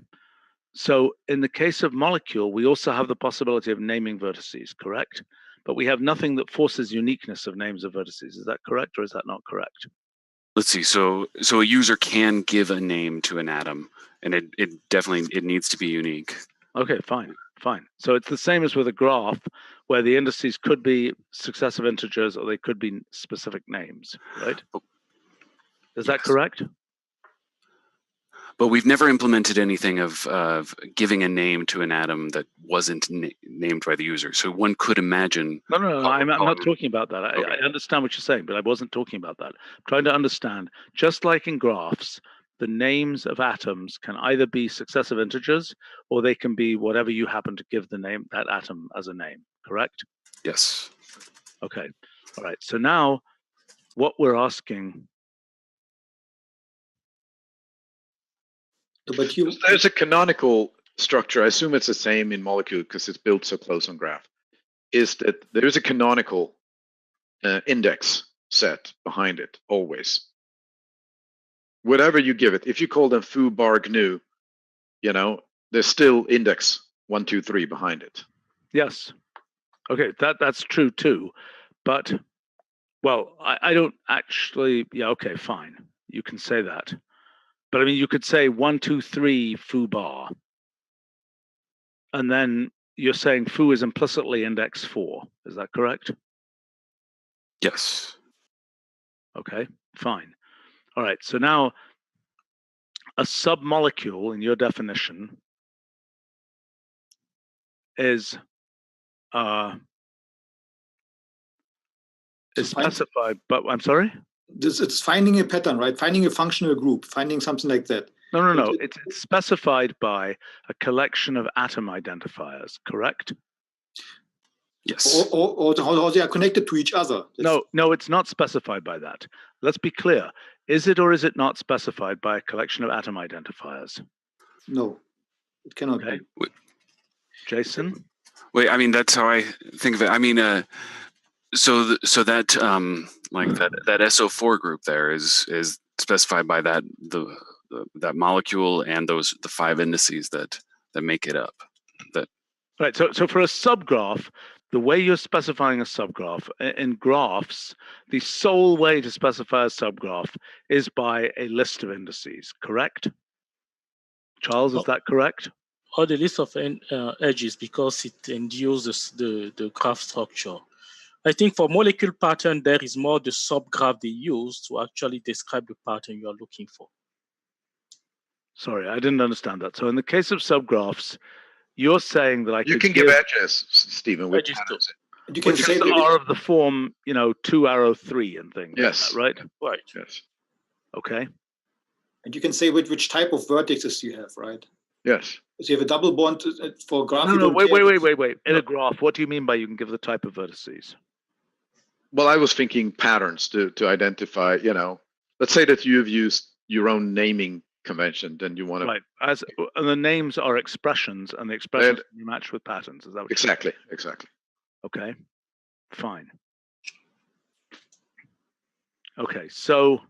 So in the case of molecule, we also have the possibility of naming vertices, correct? But we have nothing that forces uniqueness of names of vertices. Is that correct or is that not correct? Let's see. So a user can give a name to an atom, and it definitely needs to be unique. Okay, fine. So it's the same as with a graph where the indices could be successive integers or they could be specific names, right? Is that correct? But we've never implemented anything of giving a name to an atom that wasn't named by the user. So one could imagine. No. I'm not talking about that. I understand what you're saying, but I wasn't talking about that. I'm trying to understand, just like in graphs, the names of atoms can either be successive integers or they can be whatever you happen to give the name, that atom as a name, correct? Yes. Okay. All right. So now what we're asking. But there's a canonical structure. I assume it's the same in molecule because it's built so close on graph. Is that there's a canonical index set behind it always. Whatever you give it, if you call them foo, bar, gnu, there's still index 1, 2, 3 behind it. Yes. Okay, that's true too. But well, I don't actually. Yeah. Okay. Fine. You can say that. But I mean, you could say 1, 2, 3 foo bar, and then you're saying foo is implicitly index 4. Is that correct? Yes. Okay, fine. All right, so now a submolecule in your definition is specified, but I'm sorry? It's finding a pattern, right? Finding a functional group, finding something like that. No. It's specified by a collection of atom identifiers, correct? Yes. Or how they are connected to each other. No, it's not specified by that. Let's be clear. Is it or is it not specified by a collection of atom identifiers? No, it cannot Okay. be. Jason? Wait, I mean, that's how I think of it. I mean, so that like that SO4 group there is specified by that that molecule and the 5 indices that make it up. Right. So for a subgraph, the way you're specifying a subgraph in graphs, the sole way to specify a subgraph is by a list of indices, correct? Charles, is that correct? Or the list of edges, because it induces the graph structure. I think for molecule pattern, there is more the subgraph they use to actually describe the pattern you are looking for. Sorry, I didn't understand that. So in the case of subgraphs, you're saying that you can give edges, Stephen, with patterns. You can say that are of the form, 2 arrow 3 and things. Yes. Like that, right? Right. Yes. Okay. And you can say which type of vertices you have, right? Yes. So you have a double bond for graph. No, wait. In a graph, what do you mean by you can give the type of vertices? Well, I was thinking patterns to identify, let's say that you've used your own naming convention, then you want to. Right. And the names are expressions, and the expressions can be matched with patterns. Is that what exactly? Okay. Fine. Okay. So.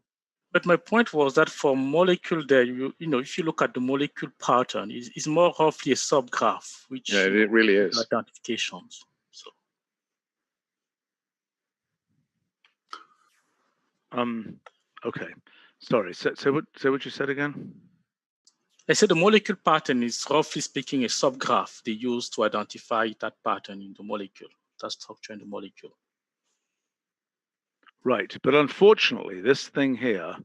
But my point was that for molecule there, if you look at the molecule pattern, it's more roughly a subgraph, which it really is identifications. So. Okay. Sorry. Say what you said again. I said the molecule pattern is, roughly speaking, a subgraph they use to identify that pattern in the molecule, that structure in the molecule. Right. But unfortunately, this thing here,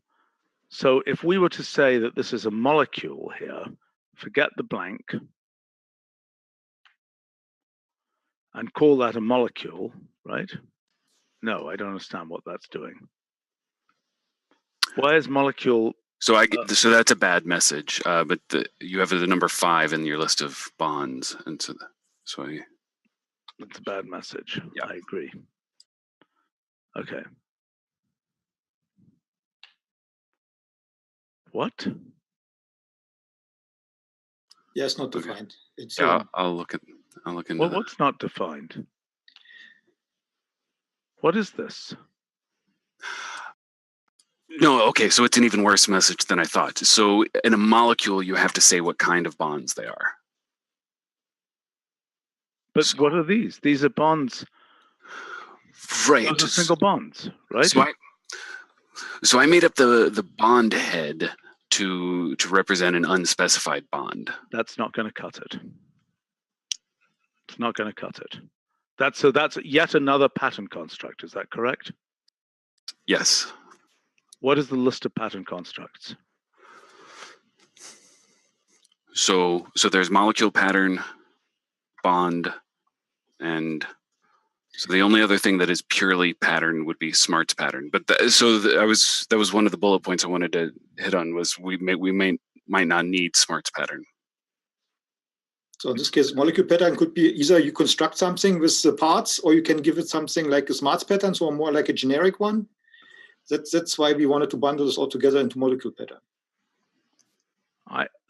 so if we were to say that this is a molecule here, forget the blank, and call that a molecule, right? No, I don't understand what that's doing. Why is molecule... So so that's a bad message, but you have the number 5 in your list of bonds, and so that's a bad message. Yeah, I agree. Okay. What? Yeah, it's not defined. It's I'll look into that. What's not defined? What is this? No, okay, so it's an even worse message than I thought. So in a molecule, you have to say what kind of bonds they are. But what are these? These are bonds. Right. Those are single bonds, right? So I made up the bond head to represent an unspecified bond. That's not going to cut it. It's not going to cut it. That's yet another pattern construct. Is that correct? Yes. What is the list of pattern constructs? So there's molecule pattern, bond, and so the only other thing that is purely pattern would be smarts pattern. But that was one of the bullet points I wanted to hit on, was we might not need smarts pattern. So in this case, molecule pattern could be either you construct something with the parts, or you can give it something like a smarts pattern, so more like a generic one. That's why we wanted to bundle this all together into molecule pattern.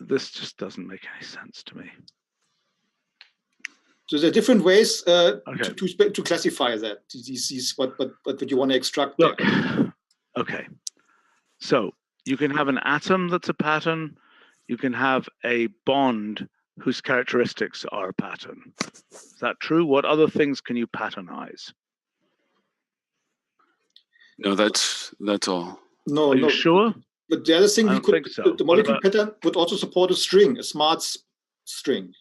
This just doesn't make any sense to me. So there are different ways to classify that. These what you want to extract. Look, okay. So you can have an atom that's a pattern. You can have a bond whose characteristics are a pattern. Is that true? What other things can you patternize? No, that's all. No, Are you sure? But the other thing I we don't could, think so. the molecule pattern would also support a string, a smarts string.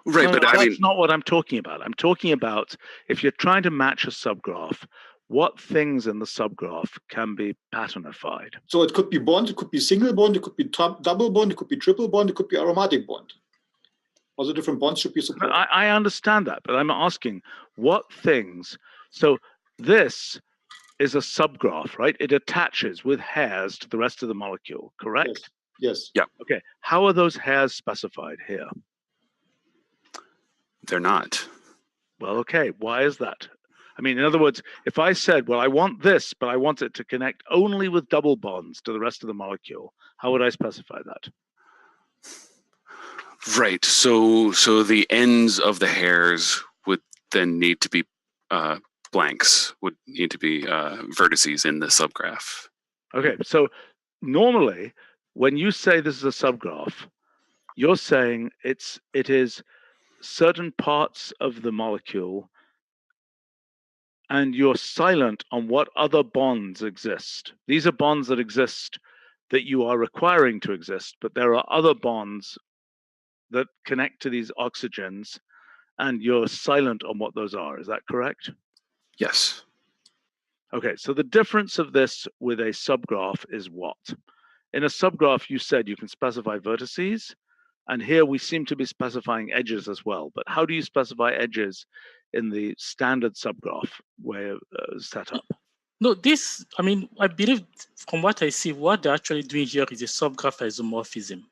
Right, No, but that's I mean, not what I'm talking about. I'm talking about if you're trying to match a subgraph, what things in the subgraph can be patternified? So it could be bond, it could be single bond, it could be double bond, it could be triple bond, it could be aromatic bond. All the different bonds should be supported. I understand that, but I'm asking what things. So this is a subgraph, right? It attaches with hairs to the rest of the molecule, correct? Yes. Yeah. Okay. How are those hairs specified here? They're not. Well, okay. Why is that? I mean, in other words, if I said, well, I want this, but I want it to connect only with double bonds to the rest of the molecule, how would I specify that? Right. So the ends of the hairs would then need to be blanks, would need to be vertices in the subgraph. Okay. So normally, when you say this is a subgraph, you're saying it is certain parts of the molecule, and you're silent on what other bonds exist. These are bonds that exist that you are requiring to exist, but there are other bonds that connect to these oxygens, and you're silent on what those are. Is that correct? Yes. Okay, so the difference of this with a subgraph is what? In a subgraph, you said you can specify vertices, and here we seem to be specifying edges as well. But how do you specify edges in the standard subgraph way set up? No, this, I mean, I believe from what I see, what they're actually doing here is a subgraph isomorphism.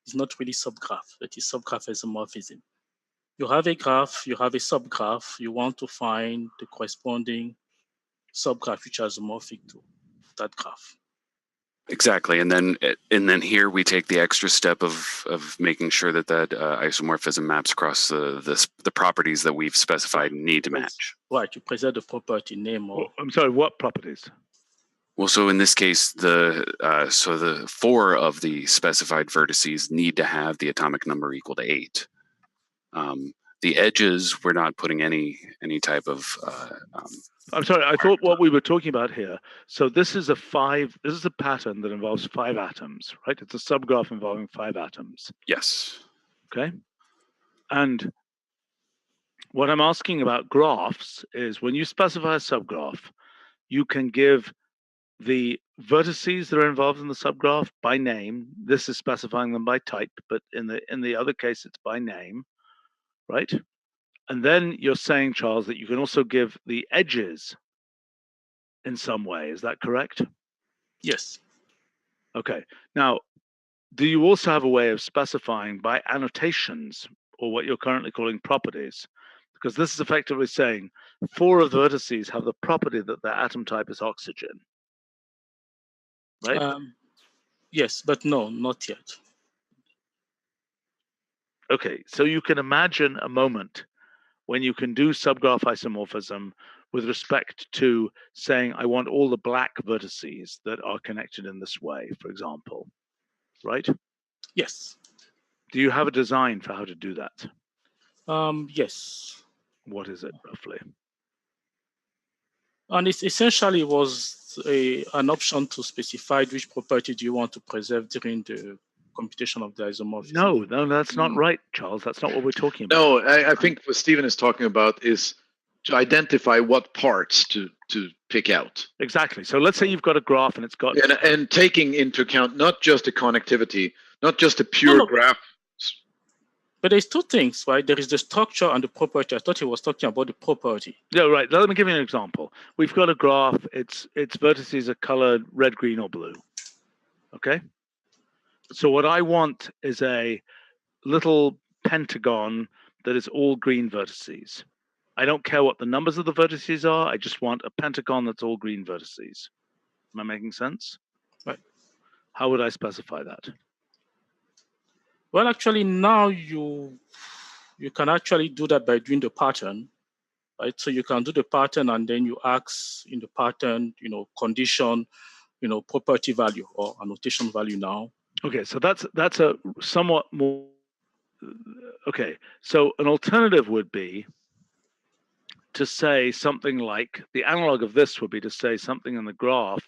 It's not really subgraph, it is subgraph isomorphism. You have a graph, you have a subgraph, you want to find the corresponding subgraph which is isomorphic to that graph. Exactly, and then here we take the extra step of making sure that isomorphism maps across the properties that we've specified need to match. Right, you preserve the property name. Or I'm sorry, what properties? Well, so in this case, the 4 of the specified vertices need to have the atomic number equal to 8. The edges, we're not putting any type of. I'm sorry, I thought what we were talking about here. So this is a pattern that involves 5 atoms, right? It's a subgraph involving 5 atoms. Yes. Okay. And what I'm asking about graphs is when you specify a subgraph, you can give the vertices that are involved in the subgraph by name. This is specifying them by type, but in the other case, it's by name, right? And then you're saying, Charles, that you can also give the edges in some way. Is that correct? yes. Okay. Now, do you also have a way of specifying by annotations or what you're currently calling properties? Because this is effectively saying 4 of the vertices have the property that their atom type is oxygen. Right? Yes, but no, not yet. Okay, so you can imagine a moment when you can do subgraph isomorphism with respect to saying, I want all the black vertices that are connected in this way, for example, right? Yes. Do you have a design for how to do that? Yes. What is it, roughly? And it essentially was an option to specify which property do you want to preserve during the computation of the isomorphism. No, that's not right, Charles. That's not what we're talking about. No, I think what Stephen is talking about is to identify what parts to pick out. Exactly. So let's say you've got a graph and it's got... And taking into account not just the connectivity, not just the pure graph. But there's 2 things, right? There is the structure and the property. I thought he was talking about the property. Yeah, right. Let me give you an example. We've got a graph. Its vertices are colored red, green, or blue. Okay? So what I want is a little pentagon that is all green vertices. I don't care what the numbers of the vertices are. I just want a pentagon that's all green vertices. Am I making sense? Right. How would I specify that? Well, actually, now you can actually do that by doing the pattern, right? So you can do the pattern and then you ask in the pattern, condition, property value or annotation value now. Okay, so that's a somewhat more. Okay, so an alternative would be to say something like, the analog of this would be to say something in the graph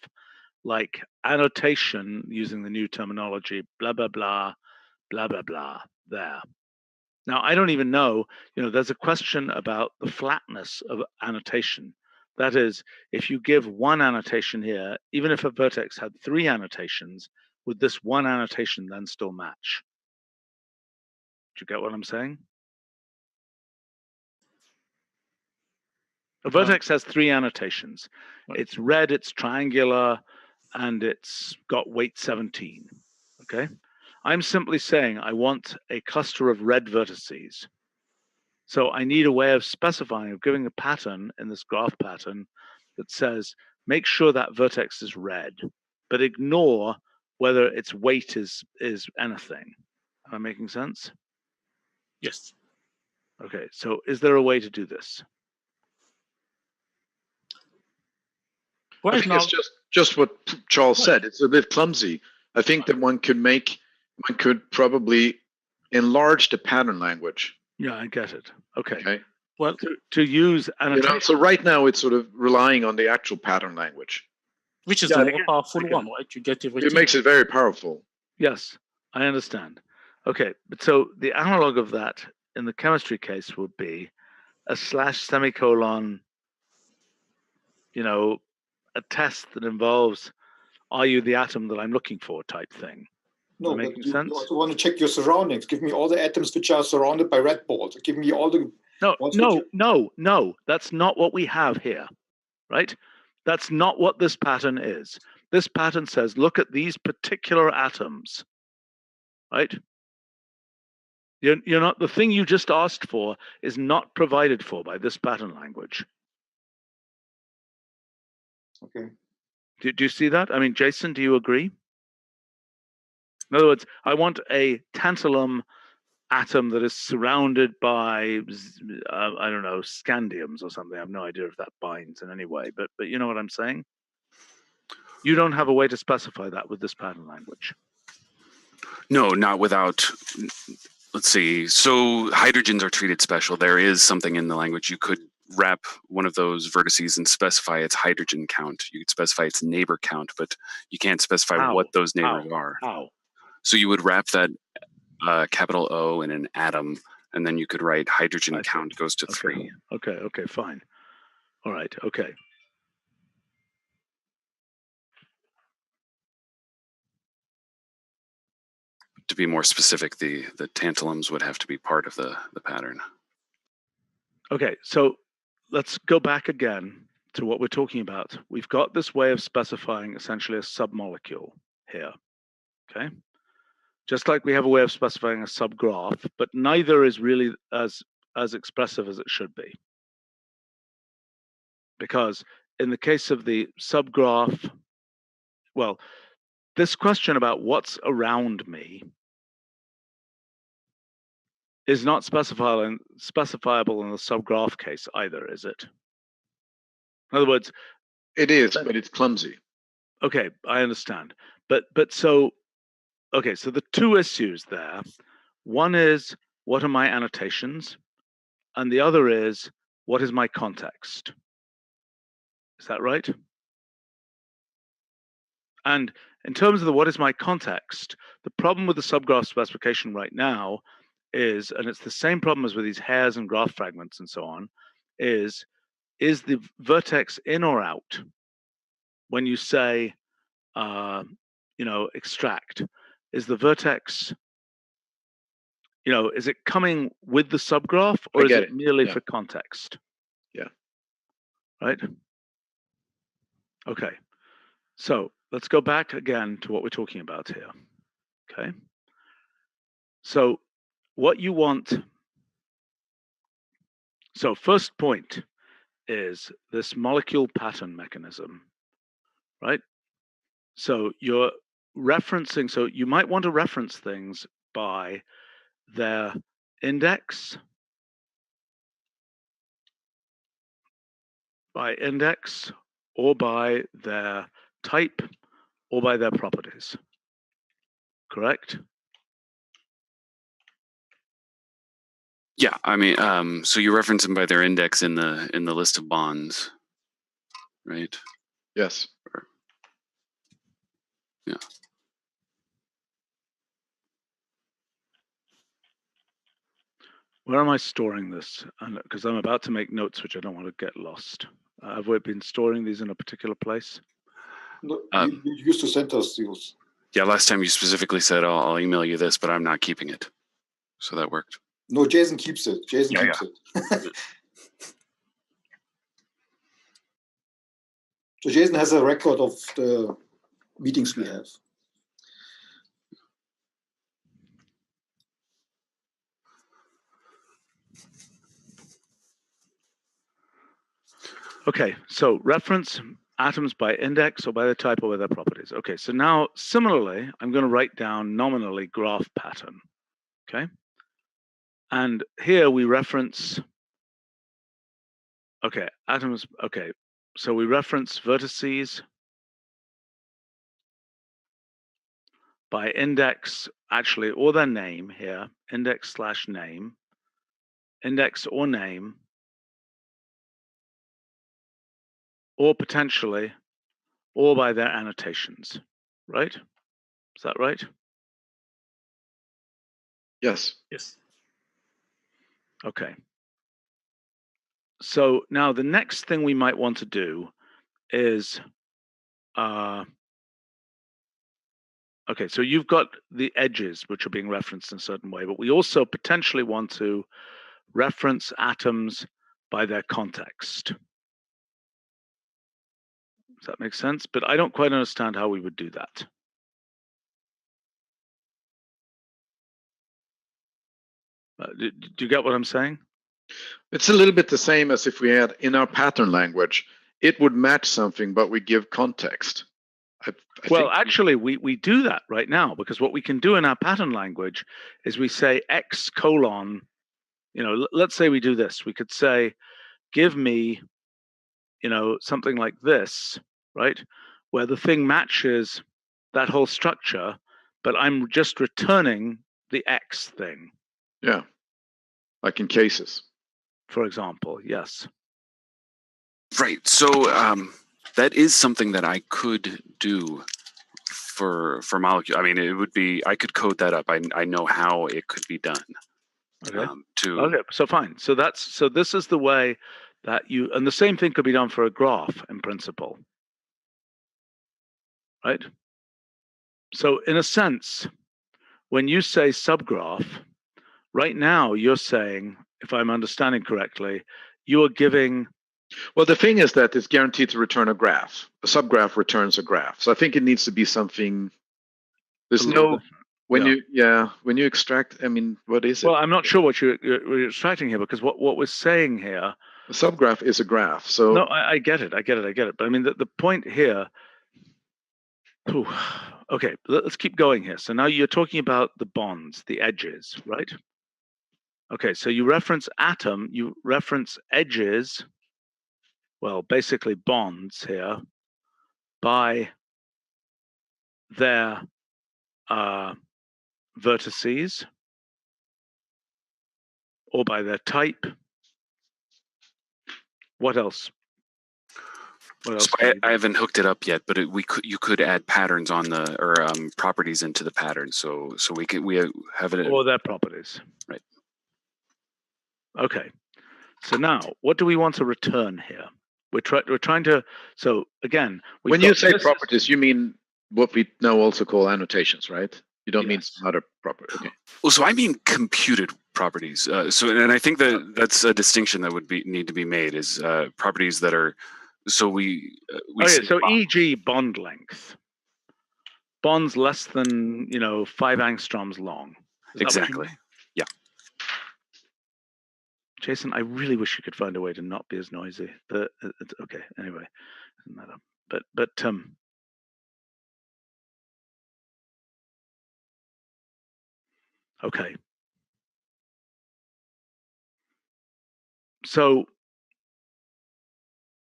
like annotation using the new terminology, blah, blah, blah, blah, blah, blah, there. Now, I don't even know, there's a question about the flatness of annotation. That is, if you give one annotation here, even if a vertex had 3 annotations, would this one annotation then still match? Do you get what I'm saying? A vertex has 3 annotations. Right. It's red, it's triangular, and it's got weight 17. Okay? I'm simply saying I want a cluster of red vertices. So I need a way of specifying, of giving a pattern in this graph pattern that says, make sure that vertex is red, but ignore whether its weight is anything. Am I making sense? Yes. Okay, so is there a way to do this? I Right think now, it's just what Charles said. It's a bit clumsy. I think that one could probably enlarge the pattern language. Yeah, I get it. Okay. Okay. well, To use annotation. So right now it's sort of relying on the actual pattern language. which is Yeah, the I more get it. powerful I get one, right? You get everything. It makes it very powerful. Yes, I understand. Okay, but so the analog of that in the chemistry case would be a slash semicolon, a test that involves, are you the atom that I'm looking for type thing. No, Am I but making you sense? also want to check your surroundings. Give me all the atoms which are surrounded by red balls. Give me all the No, that's not what we have here, right? That's not what this pattern is. This pattern says, look at these particular atoms, right? You're not, the thing you just asked for is not provided for by this pattern language. Okay. Do you see that? I mean, Jason, do you agree? In other words, I want a tantalum atom that is surrounded by, I don't know, scandiums or something. I have no idea if that binds in any way, but you know what I'm saying? You don't have a way to specify that with this pattern language. No, not without. Let's see. So hydrogens are treated special. There is something in the language. You could wrap one of those vertices and specify its hydrogen count. You could specify its neighbor count, but you can't specify what those neighbors are. How? So you would wrap that capital O in an atom, and then you could write hydrogen count goes to 3. Okay, fine. All right, okay. To be more specific, the tantalums would have to be part of the pattern. Okay, so let's go back again to what we're talking about. We've got this way of specifying essentially a submolecule here, okay? Just like we have a way of specifying a subgraph, but neither is really as expressive as it should be. Because in the case of the subgraph, well, this question about what's around me is not specifiable in the subgraph case either, is it? In other words, it is, but it's clumsy. Okay, I understand. But so, okay, so the two issues there, one is what are my annotations, and the other is what is my context. Is that right? And in terms of the what is my context, the problem with the subgraph specification right now is, and it's the same problem as with these hairs and graph fragments and so on, is the vertex in or out when you say, extract? Is the vertex, is it coming with the subgraph, or is it merely for context? Yeah. Right? Okay. So let's go back again to what we're talking about here. Okay. So what you want, so first point is this molecule pattern mechanism, right? So you're referencing, so you might want to reference things by their index, or by their type, or by their properties. Correct? Yeah, I mean, so you reference them by their index in the list of bonds, right? Yes. Yeah. Where am I storing this? Because I'm about to make notes which I don't want to get lost. Have we been storing these in a particular place? No, you used to send us these. Yeah, last time you specifically said, I'll email you this, but I'm not keeping it. So that worked. No, Jason keeps it. Jason keeps it. So Jason has a record of the meetings we have. Okay, so reference atoms by index or by their type or by their properties. Okay, so now similarly, I'm going to write down nominally graph pattern. Okay, and here we reference. Okay, atoms. Okay, so we reference vertices by index, actually, or their name here, index/name, index or name, or potentially, or by their annotations, right? Is that right? Yes. Yes. Okay. So now the next thing we might want to do is, okay, so you've got the edges which are being referenced in a certain way, but we also potentially want to reference atoms by their context. Does that make sense? But I don't quite understand how we would do that. Do you get what I'm saying? It's a little bit the same as if we had in our pattern language, it would match something, but we give context. Well, actually, we do that right now, because what we can do in our pattern language is we say X colon, let's say we do this. We could say, give me, something like this, right? Where the thing matches that whole structure, but I'm just returning the X thing. Yeah, like in cases. For example, yes. Right. So that is something that I could do for molecule. I mean, it would be, I could code that up. I know how it could be done. Okay. Okay. So fine. So this is the way that and the same thing could be done for a graph in principle. Right? So in a sense, when you say subgraph, right now you're saying, if I'm understanding correctly, you are giving. Well, the thing is that it's guaranteed to return a graph. A subgraph returns a graph. So I think it needs to be something. There's no when you extract. I mean, what is it? Well, I'm not sure what you're extracting here, because what we're saying here. A subgraph is a graph. So no, I get it. But I mean, the point here. Okay, let's keep going here. So now you're talking about the bonds, the edges, right? Okay, so you reference atom, you reference edges, well, basically bonds here, by their vertices or by their type. What else? So I haven't hooked it up yet, but you could add patterns on properties into the pattern. So we have it. Or their properties. Right. Okay. So now, what do we want to return here? We're trying to. So again, when you say properties, you mean what we now also call annotations, right? You don't mean some other property. Okay. Well, so I mean computed properties. And I think that's a distinction that would need to be made, is properties that are. So we so e.g. bond length. Bonds less than 5 angstroms long. Exactly. Yeah. Jason, I really wish you could find a way to not be as noisy. But okay. Anyway, doesn't matter. But okay. So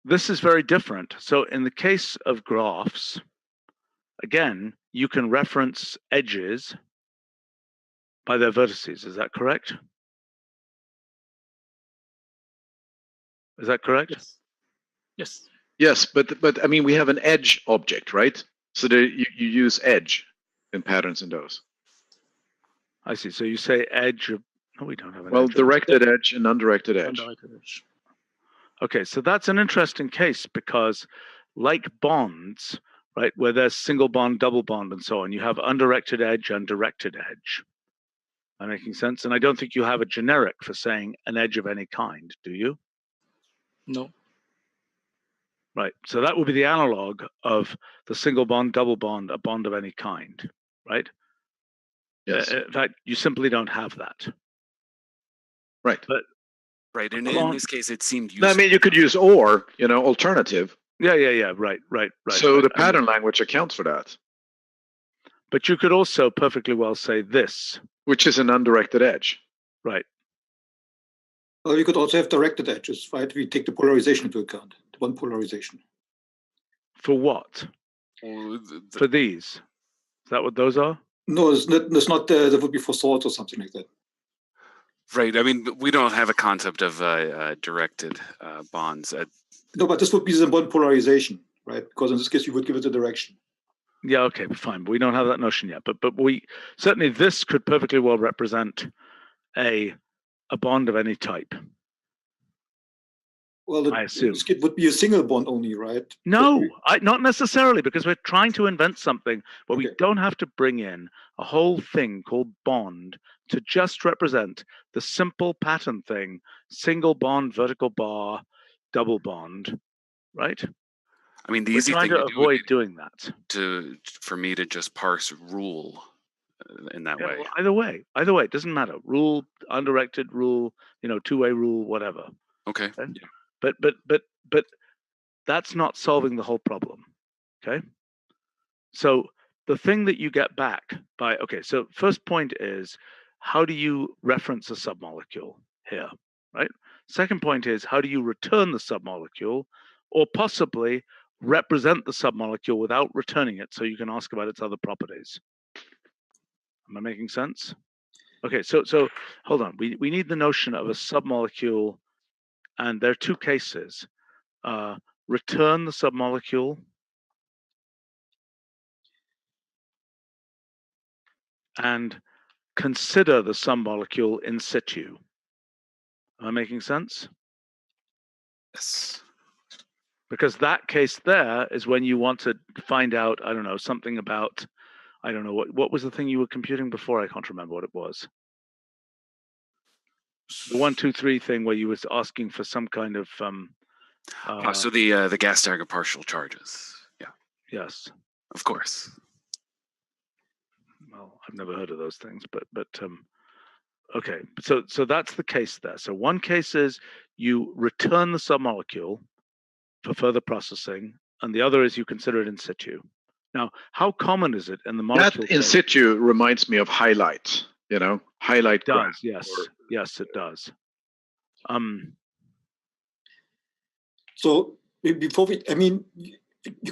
this is very different. So in the case of graphs, again, you can reference edges by their vertices. Is that correct? Is that correct? Yes. Yes. Yes, but I mean, we have an edge object, right? So you use edge in patterns in those. I see. So you say edge. No, we don't have an edge. Well, directed edge and undirected edge. Undirected edge. Okay, so that's an interesting case because, like bonds, right, where there's single bond, double bond, and so on, you have undirected edge and directed edge. Am I making sense? And I don't think you have a generic for saying an edge of any kind, do you? No. Right. So that would be the analog of the single bond, double bond, a bond of any kind, right? Yes. In fact, you simply don't have that. Right. But right, and in this case, it seemed useful. No, I mean, you could use or, alternative. Yeah. Right. So right. the pattern language accounts for that. But you could also perfectly well say this. Which is an undirected edge. Right. Well, you could also have directed edges, right? We take the polarization into account, the one polarization. For what? For these. Is that what those are? No, it's not that would be for salt or something like that. Right. I mean, we don't have a concept of directed bonds. No, but this would be the bond polarization, right? Because in this case, you would give it a direction. Yeah, okay, fine. But we don't have that notion yet. But we certainly, this could perfectly well represent a bond of any type. Well, I assume it would be a single bond only, right? No, not necessarily, because we're trying to invent something where we don't have to bring in a whole thing called bond to just represent the simple pattern thing: single bond, vertical bar, double bond, right? I mean, the we're easy trying thing to avoid doing that. For me to just parse rule in that way. Well, either way, it doesn't matter. Rule, undirected rule, two-way rule, whatever. Okay. But that's not solving the whole problem. Okay. So the thing that you get back by, so first point is, how do you reference a submolecule here, right? Second point is, how do you return the submolecule, or possibly represent the submolecule without returning it so you can ask about its other properties? Am I making sense? Okay, so hold on. We need the notion of a submolecule, and there are two cases. Return the submolecule and consider the submolecule in situ. Am I making sense? Yes. Because that case there is when you want to find out, I don't know, something about, I don't know, what was the thing you were computing before? I can't remember what it was. The 1, 2, 3 thing where you was asking for some kind of so the gas stagger partial charges. Yeah. Yes. Of course. Well, I've never heard of those things, but okay. So that's the case there. So one case is you return the submolecule for further processing, and the other is you consider it in situ. Now, how common is it in the molecule? That in situ reminds me of highlight. Highlight does, graph. Yes, it does. So before you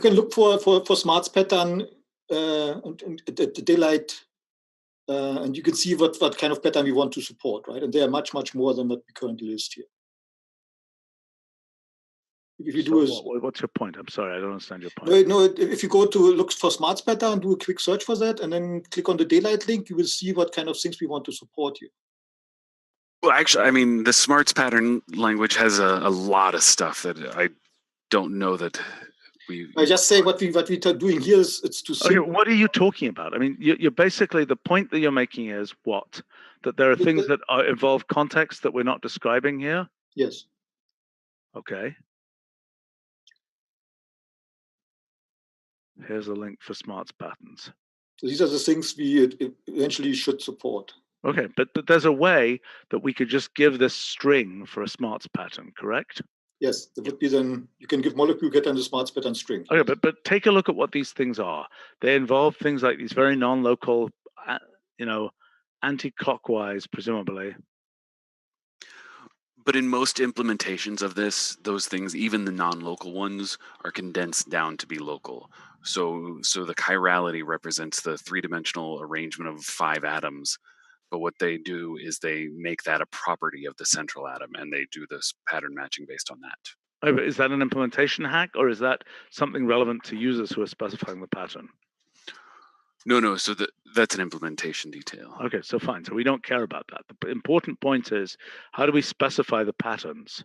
can look for smarts pattern at the daylight, and you can see what kind of pattern we want to support, right? And they are much more than what we currently list here. If you what's your point? I'm sorry, I don't understand your point. No, if you go to look for smarts pattern, do a quick search for that, and then click on the daylight link, you will see what kind of things we want to support here. Well, actually, I mean, the smarts pattern language has a lot of stuff that I don't know that we. I just say what we are doing here is it's to see. Okay, what are you talking about? I mean, you're basically, the point that you're making is what? That there are things that involve context that we're not describing here? Yes. Okay. Here's a link for smarts patterns. So these are the things we eventually should support. Okay, but there's a way that we could just give this string for a smarts pattern, correct? Yes, that would be then, you can give molecule get and the smarts pattern string. Okay, but take a look at what these things are. They involve things like these very non-local, anti-clockwise, presumably. But in most implementations of this, those things, even the non-local ones, are condensed down to be local. So the chirality represents the three-dimensional arrangement of 5 atoms. But what they do is they make that a property of the central atom, and they do this pattern matching based on that. Oh, but is that an implementation hack, or is that something relevant to users who are specifying the pattern? No. So that's an implementation detail. Okay, so fine. So we don't care about that. The important point is, how do we specify the patterns?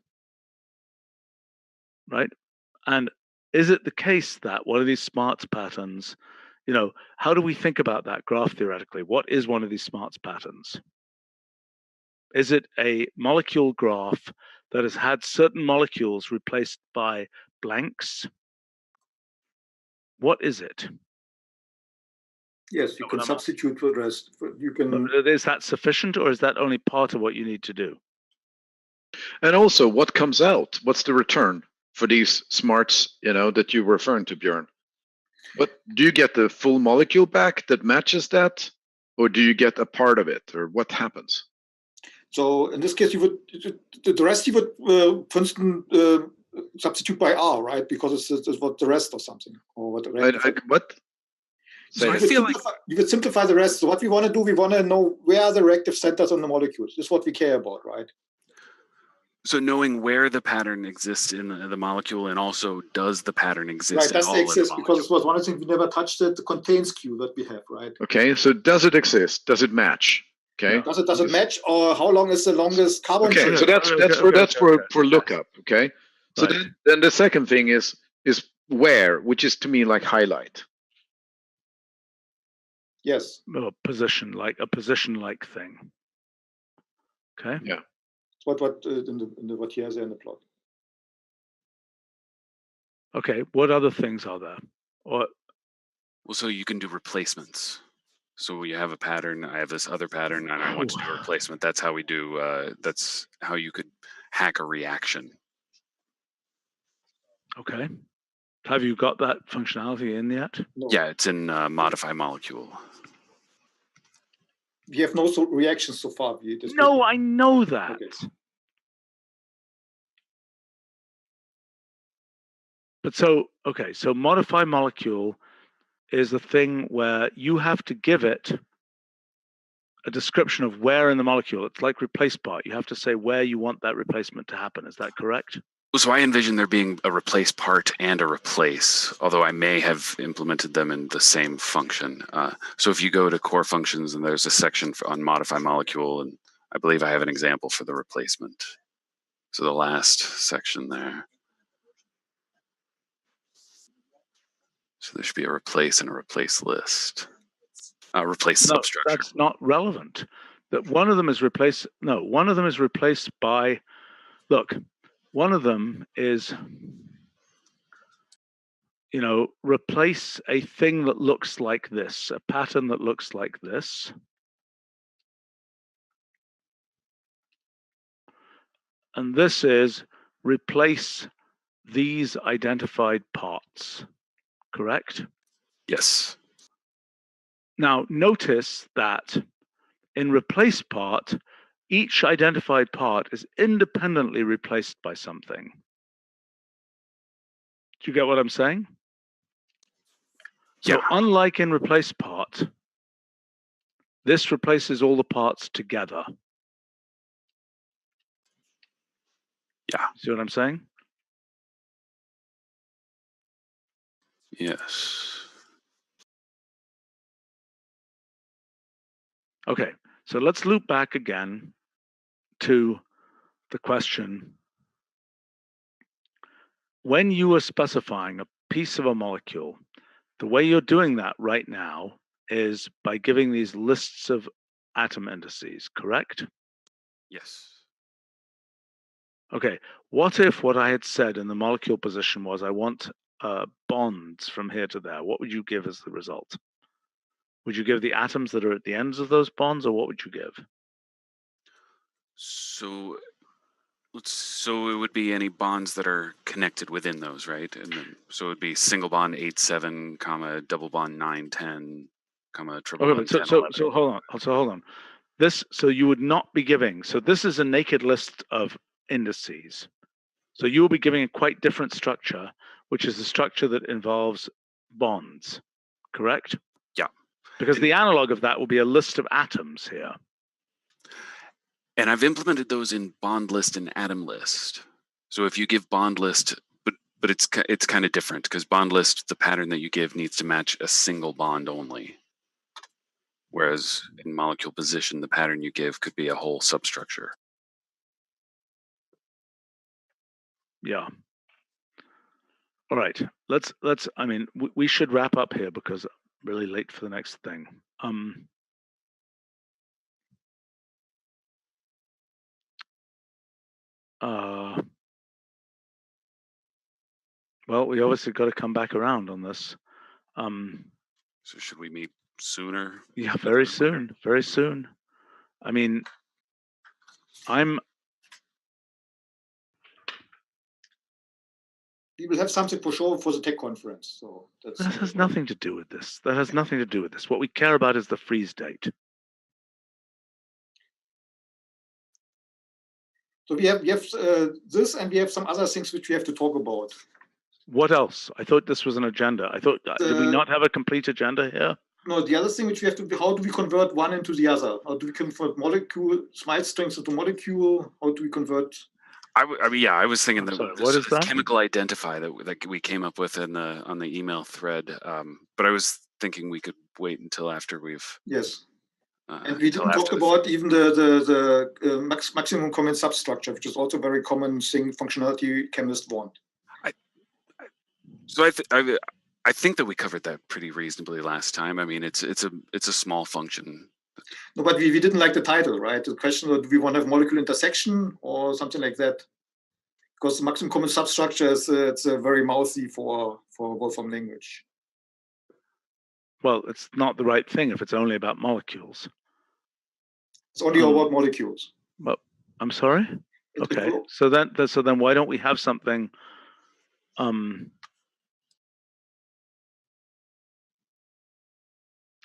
right? And is it the case that one of these smarts patterns, how do we think about that graph theoretically? What is one of these smarts patterns? Is it a molecule graph that has had certain molecules replaced by blanks? What is it? Yes, you can substitute for the rest. You can. Is that sufficient, or is that only part of what you need to do? And also, what comes out? What's the return for these smarts, that you're referring to, Björn? But do you get the full molecule back that matches that, or do you get a part of it, or what happens? So in this case, you would the rest you would, for instance, substitute by R, right? Because it's what the rest or something, or what. What? So you would simplify the rest. So what we want to do, we want to know where are the reactive centers on the molecules. This is what we care about, right? So knowing where the pattern exists in the molecule, and also does the pattern exist? Right, does it exist? Because it was one of the things we never touched it. The contains Q that we have, right? Okay, so does it exist? Does it match? Okay. No. Does it match, or how long is the longest carbon chain? Okay, so that's for lookup. Okay. So right. then the second thing is where, which is to me like highlight. Yes. A position like thing. Okay. Yeah. What what he has there in the plot. Okay. What other things are there? Well, so you can do replacements. So you have a pattern. I have this other pattern, and I want to do a replacement. That's how we do. That's how you could hack a reaction. Okay. Have you got that functionality in yet? No. Yeah, it's in Modify Molecule. We have no reactions so far. No, I know that. Okay. But so Modify Molecule is the thing where you have to give it a description of where in the molecule. It's like replace part. You have to say where you want that replacement to happen. Is that correct? So I envision there being a replace part and a replace, although I may have implemented them in the same function. So if you go to core functions, and there's a section on Modify Molecule, and I believe I have an example for the replacement. So the last section there. So there should be a replace and a replace list. Replace substructure. That's not relevant. That one of them is replaced. No, one of them is replaced by. Look, one of them is, replace a thing that looks like this, a pattern that looks like this. And this is replace these identified parts. Correct? Yes. Now, notice that in replace part, each identified part is independently replaced by something. Do you get what I'm saying? So unlike in replace part, this replaces all the parts together. Yeah. See what I'm saying? Yes. Okay, so let's loop back again to the question. When you are specifying a piece of a molecule, the way you're doing that right now is by giving these lists of atom indices, correct? Yes. Okay, what if what I had said in the molecule position was I want bonds from here to there? What would you give as the result? Would you give the atoms that are at the ends of those bonds, or what would you give? So it would be any bonds that are connected within those, right? And then, so it would be single bond 8, 7, comma, double bond 9, 10, comma, triple bond 10, 11. So hold on. So you would not be giving. So this is a naked list of indices. So you will be giving a quite different structure, which is a structure that involves bonds, correct? Yeah. Because the analog of that will be a list of atoms here. And I've implemented those in bond list and atom list. So if you give bond list, but it's kind of different, because bond list, the pattern that you give needs to match a single bond only. Whereas in molecule position, the pattern you give could be a whole substructure. Yeah. All right, let's. I mean, we should wrap up here because I'm really late for the next thing. Well, we obviously got to come back around on this. So should we meet sooner? Yeah, very soon. Very soon. I mean, We will have something for sure for the tech conference. So that's that has nothing to do with this. That has nothing to do with this. What we care about is the freeze date. So we have this, and we have some other things which we have to talk about. What else? I thought this was an agenda. I thought, did we not have a complete agenda here? No, the other thing which we have to be, how do we convert one into the other? How do we convert molecule, small strings into molecule? How do we convert? I mean, yeah, I was thinking that what is that? chemical identify that we came up with on the email thread. But I was thinking we could wait until after we've. Yes. And we didn't talk about even the maximum common substructure, which is also a very common thing functionality chemists want. So I think that we covered that pretty reasonably last time. I mean, it's a small function. No, but we didn't like the title, right? The question was, do we want to have molecule intersection or something like that? Because the maximum common substructure is it's very mouthy for Wolfram language. Well, it's not the right thing if it's only about molecules. It's only about molecules. Well, I'm sorry. Okay. So then why don't we have something?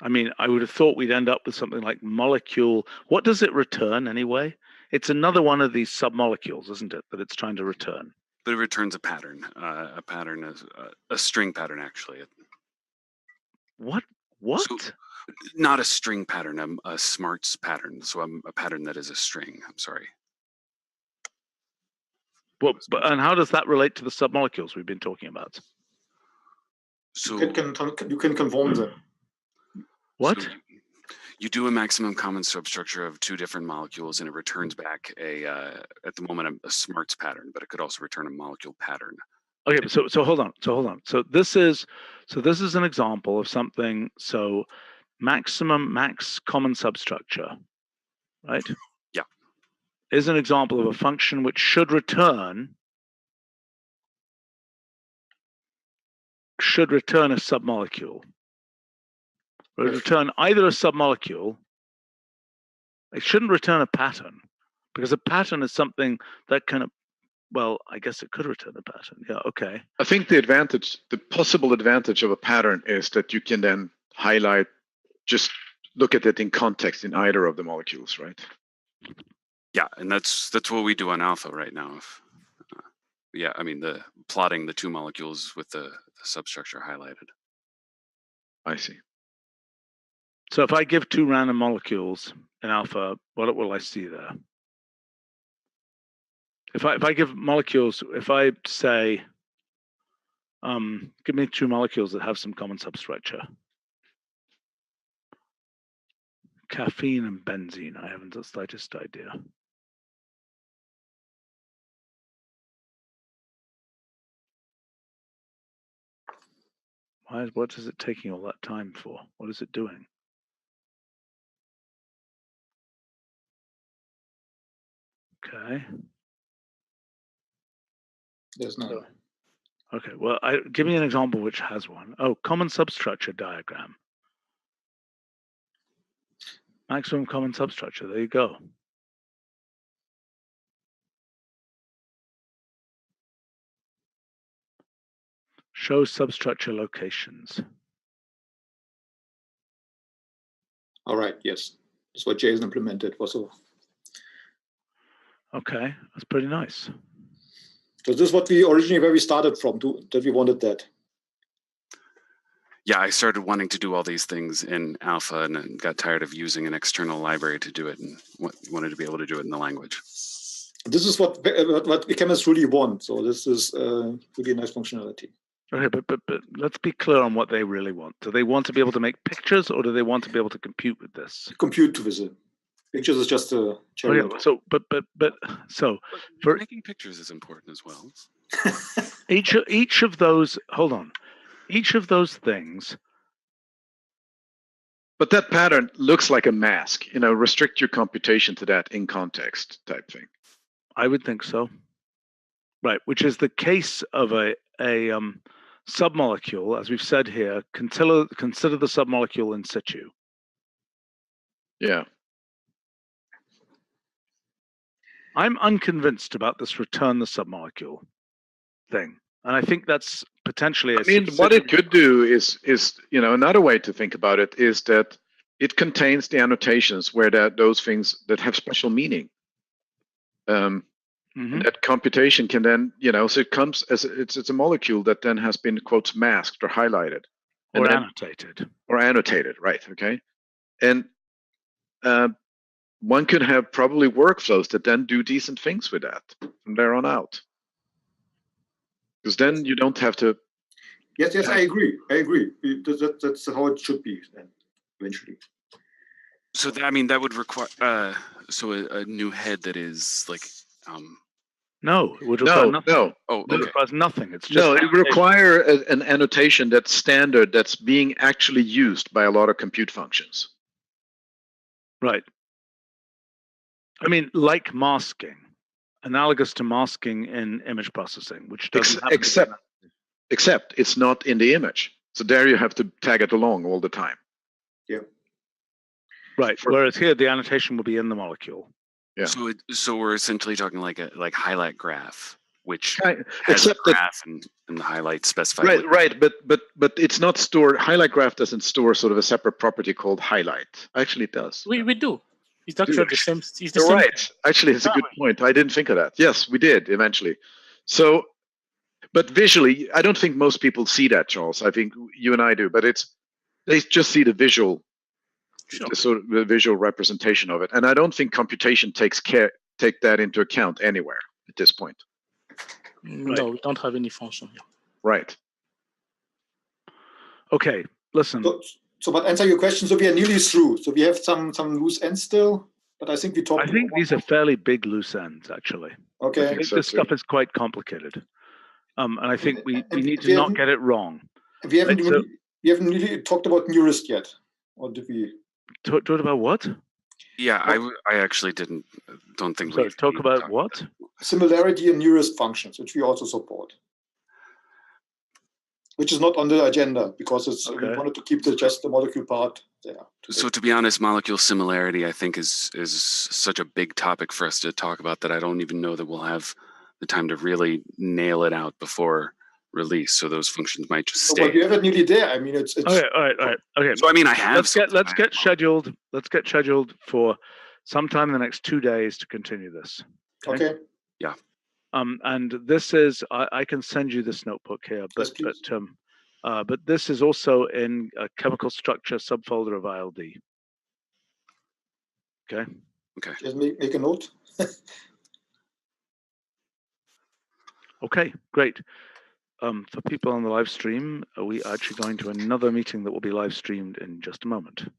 I mean, I would have thought we'd end up with something like molecule. What does it return anyway? It's another one of these submolecules, isn't it, that it's trying to return? But it returns a pattern. A pattern is a string pattern, actually. What? So, not a string pattern, a smarts pattern. So a pattern that is a string. I'm sorry. Well, and how does that relate to the submolecules we've been talking about? So you can conform them. What? So you do a maximum common substructure of two different molecules, and it returns back at the moment a smarts pattern, but it could also return a molecule pattern. Okay, so hold on. So this is an example of something. So max common substructure, right? Yeah. Is an example of a function which should return a submolecule. Or return either a submolecule. It shouldn't return a pattern, because a pattern is something that can, well, I guess it could return a pattern. Yeah, okay. I think the possible advantage of a pattern is that you can then highlight, just look at it in context in either of the molecules, right? Yeah, and that's what we do on alpha right now. Yeah, I mean plotting the two molecules with the substructure highlighted. I see. So if I give two random molecules in alpha, what will I see there? If I give molecules, if I say, give me two molecules that have some common substructure. Caffeine and benzene, I haven't the slightest idea. What is it taking all that time for? What is it doing? Okay. There's none. Okay, well, give me an example which has one. Oh, common substructure diagram. Maximum common substructure, there you go. Show substructure locations. All right, yes. That's what Jason implemented also. Okay, that's pretty nice. So this is what we originally, where we started from, that we wanted that. Yeah, I started wanting to do all these things in alpha and got tired of using an external library to do it and wanted to be able to do it in the language. This is what chemists really want. So this is really nice functionality. Okay, but let's be clear on what they really want. Do they want to be able to make pictures, or do they want to be able to compute with this? Compute with it. Pictures is just a Oh cherry. yeah. So, so for Making pictures is important as well. each of those, hold on, each of those things. But that pattern looks like a mask. You know, restrict your computation to that in context type thing. I would think so. Right, which is the case of a submolecule, as we've said here. Consider the submolecule in situ. Yeah. I'm unconvinced about this return the submolecule thing, and I think that's potentially. I mean, what it could do is you know, another way to think about it is that it contains the annotations where those things that have special meaning. That computation can then, you know, so it comes as it's a molecule that then has been, quotes, masked or highlighted or annotated. Or annotated, right? Okay, and one could have probably workflows that then do decent things with that from there on out, because then you don't have to. Yes, I agree. That's how it should be then eventually. So I mean, that would require so a new head that is like. No, it would require nothing. No. Oh, okay. It requires nothing. It's just it would require an annotation that's standard, that's being actually used by a lot of compute functions. Right. I mean, like masking, analogous to masking in image processing, which doesn't happen. Except it's not in the image. So there you have to tag it along all the time. Yeah. Right. Whereas here, the annotation will be in the molecule. Yeah. So we're essentially talking like a highlight graph, which has a graph and the highlight specified. Right. But it's not stored. Highlight graph doesn't store sort of a separate property called highlight. Actually, it does. We do. It's actually the same. It's the You're same. right. Actually, it's a good point. I didn't think of that. Yes, we did eventually. So, but visually, I don't think most people see that, Charles. I think you and I do, but they just see the visual. Sure. The sort of the visual representation of it, and I don't think computation take that into account anywhere at this point. No, we don't have any function here. Right. Okay, listen. So, but answer your question. So we are nearly through. So we have some loose ends still, but I think we talked. I think these are fairly big loose ends, actually. Okay. I think this stuff is quite complicated, and I think we need to not get it wrong. We haven't really talked about nearest yet, or did we? Talk about what? Yeah, I actually don't think we talk about what? Similarity and nearest functions, which we also support, which is not on the agenda because we wanted to keep just the molecule part there. So to be honest, molecule similarity I think is such a big topic for us to talk about that I don't even know that we'll have the time to really nail it out before release, so those functions might just stay. But you have it nearly there. I mean, it's okay. All right. Okay. So I mean, I have. Let's get scheduled. Let's get scheduled for sometime in the next 2 days to continue this. Okay. Yeah. And this is I can send you this notebook here, but this is also in a chemical structure subfolder of ILD. Okay. Okay. Just make a note. Okay. Great. For people on the live stream, we are actually going to another meeting that will be live streamed in just a moment.